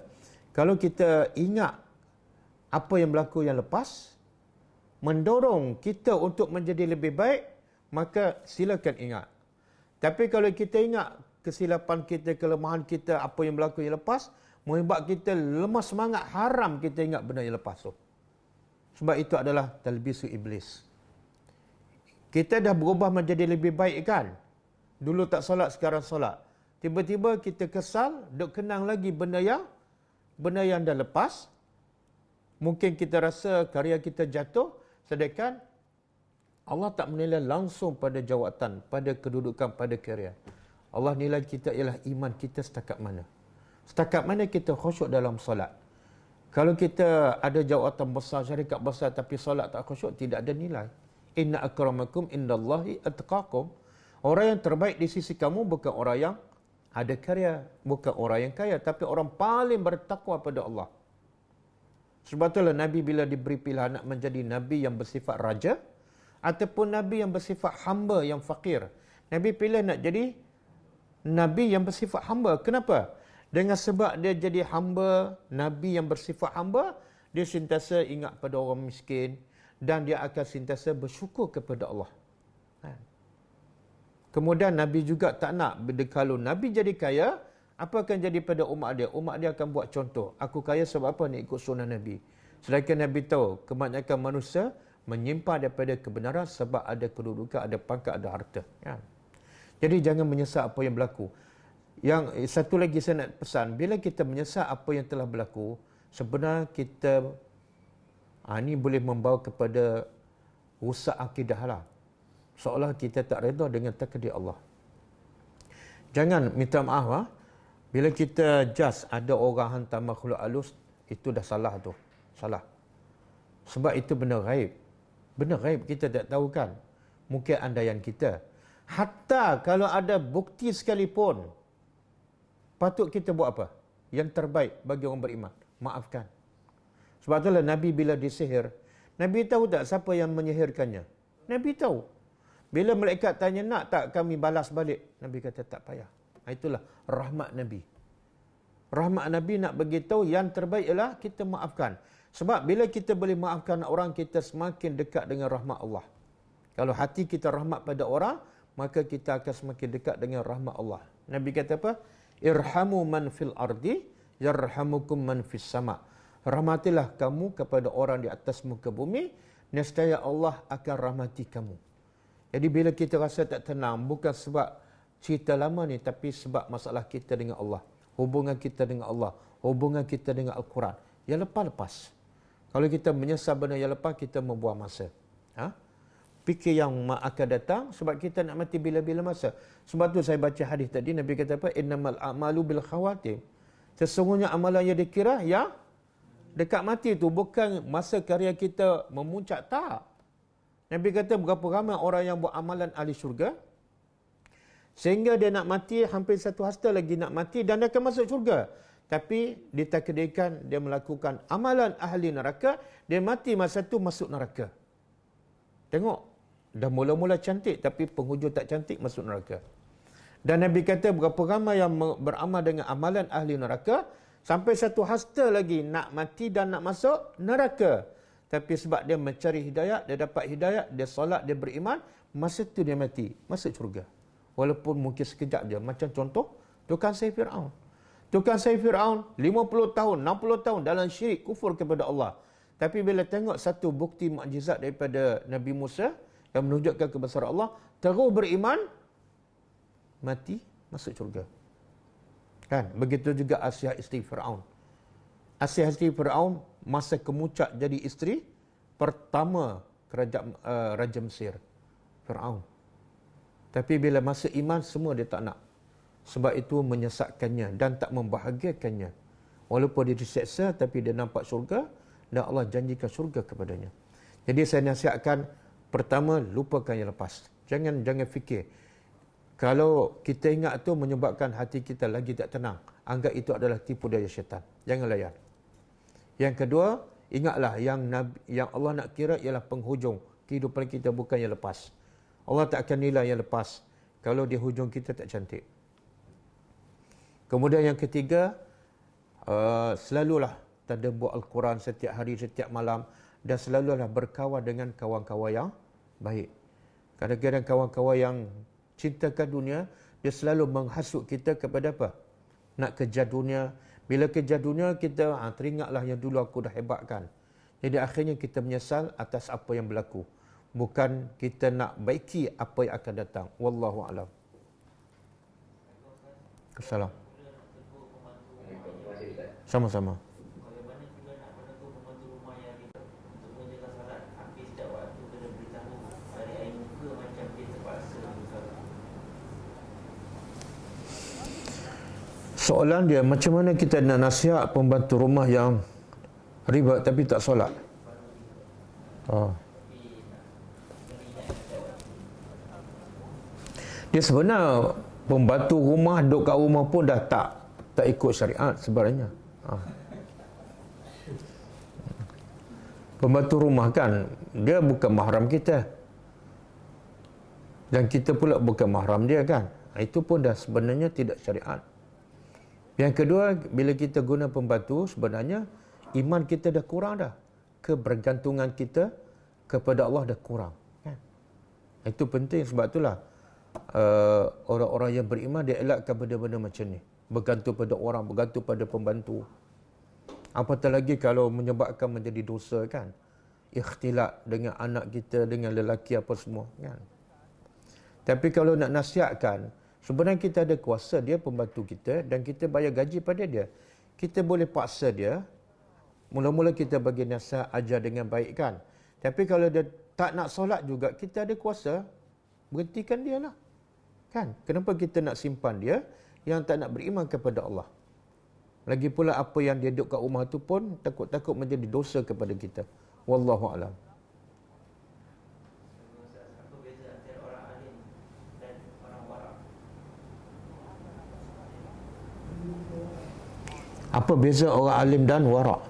kalau kita ingat apa yang berlaku yang lepas, mendorong kita untuk menjadi lebih baik, maka silakan ingat. Tapi kalau kita ingat kesilapan kita, kelemahan kita, apa yang berlaku yang lepas, menyebabkan kita lemah semangat, haram kita ingat benda yang lepas tu. Sebab itu adalah talbisu iblis. Kita dah berubah menjadi lebih baik kan? Dulu tak solat, sekarang solat. Tiba-tiba kita kesal, duk kenang lagi benda yang dah lepas. Mungkin kita rasa karya kita jatuh, sedangkan Allah tak menilai langsung pada jawatan, pada kedudukan, pada karya. Allah nilai kita ialah iman kita setakat mana. Setakat mana kita khusyuk dalam solat. Kalau kita ada jawatan besar, syarikat besar tapi solat tak khusyuk, tidak ada nilai. Inna akramakum indallahi atqakum. Orang yang terbaik di sisi kamu bukan orang yang ada karya, bukan orang yang kaya, tapi orang paling bertakwa pada Allah. Sebab itulah Nabi bila diberi pilihan nak menjadi Nabi yang bersifat raja ataupun Nabi yang bersifat hamba yang fakir, Nabi pilih nak jadi Nabi yang bersifat hamba. Kenapa? Dengan sebab dia jadi hamba, Nabi yang bersifat hamba, dia sentiasa ingat pada orang miskin dan dia akan sentiasa bersyukur kepada Allah. Kemudian Nabi juga tak nak, kalau Nabi jadi kaya, apa akan jadi pada umat dia? Umat dia akan buat contoh. Aku kaya sebab apa? Ni ikut sunnah Nabi. Sedangkan Nabi tahu, kebanyakan manusia menyimpang daripada kebenaran sebab ada kedudukan, ada pangkat, ada harta. Ya. Jadi jangan menyesal apa yang berlaku. Yang satu lagi saya nak pesan, bila kita menyesal apa yang telah berlaku, sebenarnya kita ini boleh membawa kepada rusak akidah lah. Seolah kita tak redha dengan takdir Allah. Jangan minta maaf lah. Bila kita just ada orang hantar makhluk halus, itu dah salah tu. Salah. Sebab itu benda gaib. Benda gaib kita tak tahu kan. Mungkin andaian kita. Hatta kalau ada bukti sekalipun, patut kita buat apa? Yang terbaik bagi orang beriman. Maafkan. Sebab itulah Nabi bila disihir, Nabi tahu tak siapa yang menyihirkannya? Nabi tahu. Bila malaikat tanya, nak tak kami balas balik? Nabi kata tak payah. Itulah rahmat Nabi. Rahmat Nabi nak beritahu yang terbaik ialah kita maafkan. Sebab bila kita boleh maafkan orang, kita semakin dekat dengan rahmat Allah. Kalau hati kita rahmat pada orang, maka kita akan semakin dekat dengan rahmat Allah. Nabi kata apa? Irhamu man fil ardi, yarhamukum man fis sama. Rahmatilah kamu kepada orang di atas muka bumi, nescaya Allah akan rahmati kamu. Jadi bila kita rasa tak tenang, bukan sebab cerita lama ni, tapi sebab masalah kita dengan Allah. Hubungan kita dengan Allah. Hubungan kita dengan Al-Quran. Yang lepas-lepas. Kalau kita menyesal benda yang lepas, kita membuang masa. Fikir yang akan datang, sebab kita nak mati bila-bila masa. Sebab tu saya baca hadis tadi, Nabi kata apa? Innamal a'malu bil khawatim. Sesungguhnya amalan yang dikira, yang dekat mati tu bukan masa karya kita memuncak. Tak. Nabi kata berapa ramai orang yang buat amalan ahli syurga, sehingga dia nak mati, hampir satu hasta lagi nak mati dan dia akan masuk syurga. Tapi ditakdirkan dia melakukan amalan ahli neraka, dia mati masa tu masuk neraka. Tengok, dah mula-mula cantik tapi penghujung tak cantik masuk neraka. Dan Nabi kata berapa ramai yang beramal dengan amalan ahli neraka, sampai satu hasta lagi nak mati dan nak masuk neraka. Tapi sebab dia mencari hidayah, dia dapat hidayah, dia solat, dia beriman, masa tu dia mati, masuk syurga. Walaupun mungkin sekejap je. Macam contoh, tukang sihir Fir'aun. Tukang sihir Fir'aun 50 tahun, 60 tahun dalam syirik, kufur kepada Allah. Tapi bila tengok satu bukti mukjizat daripada Nabi Musa yang menunjukkan kebesaran Allah, terus beriman, mati, masuk syurga. Kan? Begitu juga Asyah isteri Fir'aun. Asyah isteri Fir'aun masa kemuncak jadi isteri pertama kerajaan Raja Mesir, Fir'aun. Tapi bila masa iman, semua dia tak nak. Sebab itu menyesatkannya dan tak membahagiakannya. Walaupun dia diseksa, tapi dia nampak syurga dan Allah janjikan syurga kepadanya. Jadi saya nasihatkan, pertama, lupakan yang lepas. Jangan fikir. Kalau kita ingat tu menyebabkan hati kita lagi tak tenang, anggap itu adalah tipu daya syaitan. Jangan layan. Yang kedua, ingatlah yang Allah nak kira ialah penghujung kehidupan kita, bukan yang lepas. Allah tak akan nilai yang lepas kalau di hujung kita tak cantik. Kemudian yang ketiga, selalulah tadabbur Al-Quran setiap hari, setiap malam, dan selalulah berkawan dengan kawan-kawan yang baik. Kadang-kadang kawan-kawan yang cintakan dunia, dia selalu menghasut kita kepada apa? Nak kejar dunia. Bila kejar dunia, kita teringatlah yang dulu aku dah hebatkan. Jadi akhirnya kita menyesal atas apa yang berlaku. Bukan kita nak baiki apa yang akan datang. Wallahu a'lam. Salam. Terima kasih Ustaz. Sama-sama. Bagaimana kita nak menegur pembantu rumah yang kita untuk menjaga salat, hampir setiap waktu kena beritahu pada air muka macam dia terpaksa bersalat. Soalan dia, macam mana kita nak nasihat pembantu rumah yang riba tapi tak solat? Dia sebenarnya pembantu rumah duduk kat rumah pun dah tak ikut syariat sebenarnya. Pembantu rumah kan dia bukan mahram kita, dan kita pula bukan mahram dia kan. Itu pun dah sebenarnya tidak syariat. Yang kedua, bila kita guna pembantu, sebenarnya iman kita dah kurang dah. Kebergantungan kita kepada Allah dah kurang kan? Itu penting. Sebab itulah orang-orang yang beriman dia elakkan benda-benda macam ni, bergantung pada orang, bergantung pada pembantu. Apatah lagi kalau menyebabkan menjadi dosa kan, ikhtilat dengan anak kita, dengan lelaki apa semua kan. Tapi kalau nak nasihatkan, sebenarnya kita ada kuasa, dia pembantu kita dan kita bayar gaji pada dia. Kita boleh paksa dia, mula-mula kita bagi nasihat, ajar dengan baik kan. Tapi kalau dia tak nak solat juga, kita ada kuasa, berhentikan dia lah kan. Kenapa kita nak simpan dia yang tak nak beriman kepada Allah? Lagi pula apa yang dia duduk kat rumah tu pun takut-takut menjadi dosa kepada kita. Wallahu a'lam. Apa beza antara orang alim dan orang warak? Apa beza orang alim dan warak?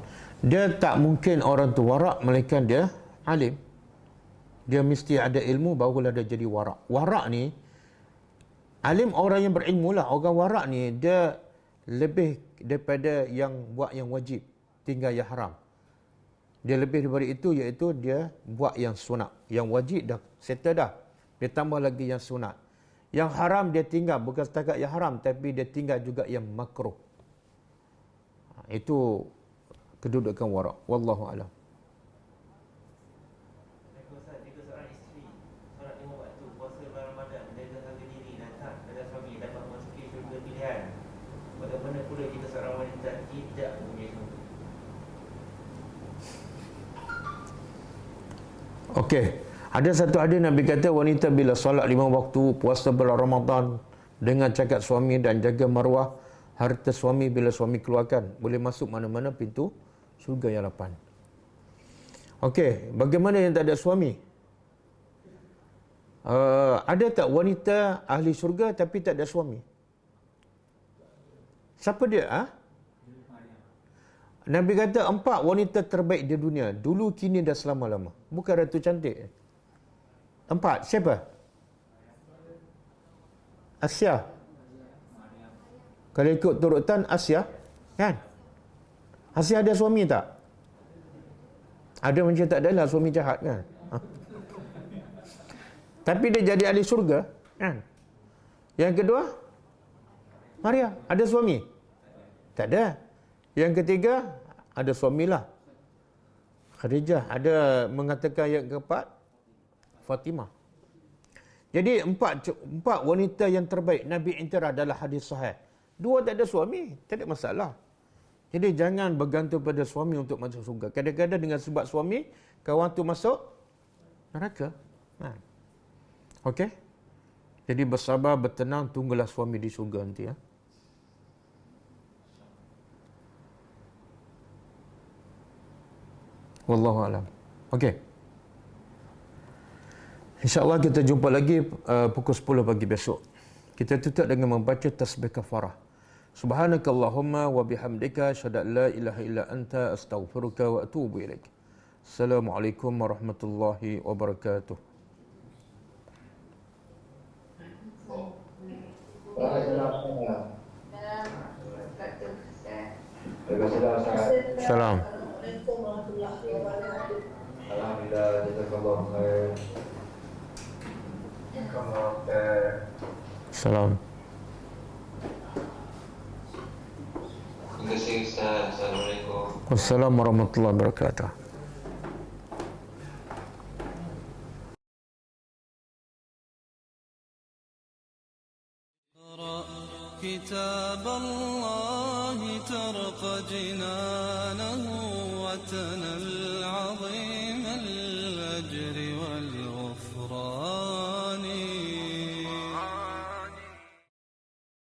Dia tak mungkin orang tu warak melainkan dia alim. Dia mesti ada ilmu barulah dia jadi warak. Warak ni, alim orang yang berilmu lah. Orang warak ni dia lebih daripada yang buat yang wajib, tinggal yang haram. Dia lebih daripada itu, iaitu dia buat yang sunat. Yang wajib dah settle dah, dia tambah lagi yang sunat. Yang haram dia tinggal, bukan setakat yang haram, tapi dia tinggal juga yang makruh. Itu kedudukan warak. Wallahu a'lam. Jika seorang isteri solat 5 waktu, puasa bulan Ramadan, menjaga harga diri dan tak pada suami dapat memasuki syurga pilihan, bagaimana pula jika seorang wanita tidak mempunyai suami? Okey, ada satu hadis Nabi kata wanita bila solat 5 waktu, puasa bulan Ramadan dengan cakap suami dan jaga maruah harta suami bila suami keluarkan, boleh masuk mana-mana pintu syurga yang 8. Okey, bagaimana yang tak ada suami? Ada tak wanita ahli syurga tapi tak ada suami? Siapa dia? Nabi kata 4 wanita terbaik di dunia, dulu, kini dan selama-lama. Bukan Ratu Cantik. 4. Siapa? Asya. Kalau ikut turutan Asya, kan? Asya ada suami tak? Ada macam tak adalah suami jahat kan? Tapi dia jadi ahli syurga kan? Yang kedua, Maria ada suami? Tak ada. Yang ketiga, ada suamilah, Khadijah. Ada mengatakan yang keempat, Fatimah. Jadi empat wanita yang terbaik Nabi intirah adalah hadis sahih. 2 tak ada suami, tak ada masalah. Jadi jangan bergantung pada suami untuk masuk surga. Kadang-kadang dengan sebab suami, kawan tu masuk neraka. Okey? Jadi bersabar, bertenang, tunggulah suami di surga nanti ya. Wallahu a'lam. Okey. InsyaAllah kita jumpa lagi pukul 10 pagi besok. Kita tutup dengan membaca tasbih kafarah. Subhanakallahumma wa bihamdika asyhadu an la ilaha illa anta astaghfiruka wa atubu ilaik. Assalamualaikum warahmatullahi wabarakatuh. Salam. Alhamdulillah, jazakallah khair. Salam. Terima kasih Ustaz. Assalamualaikum. Wassalamualaikum warahmatullahi wabarakatuh. كتاب الله ترق جنانه وتنى العظيم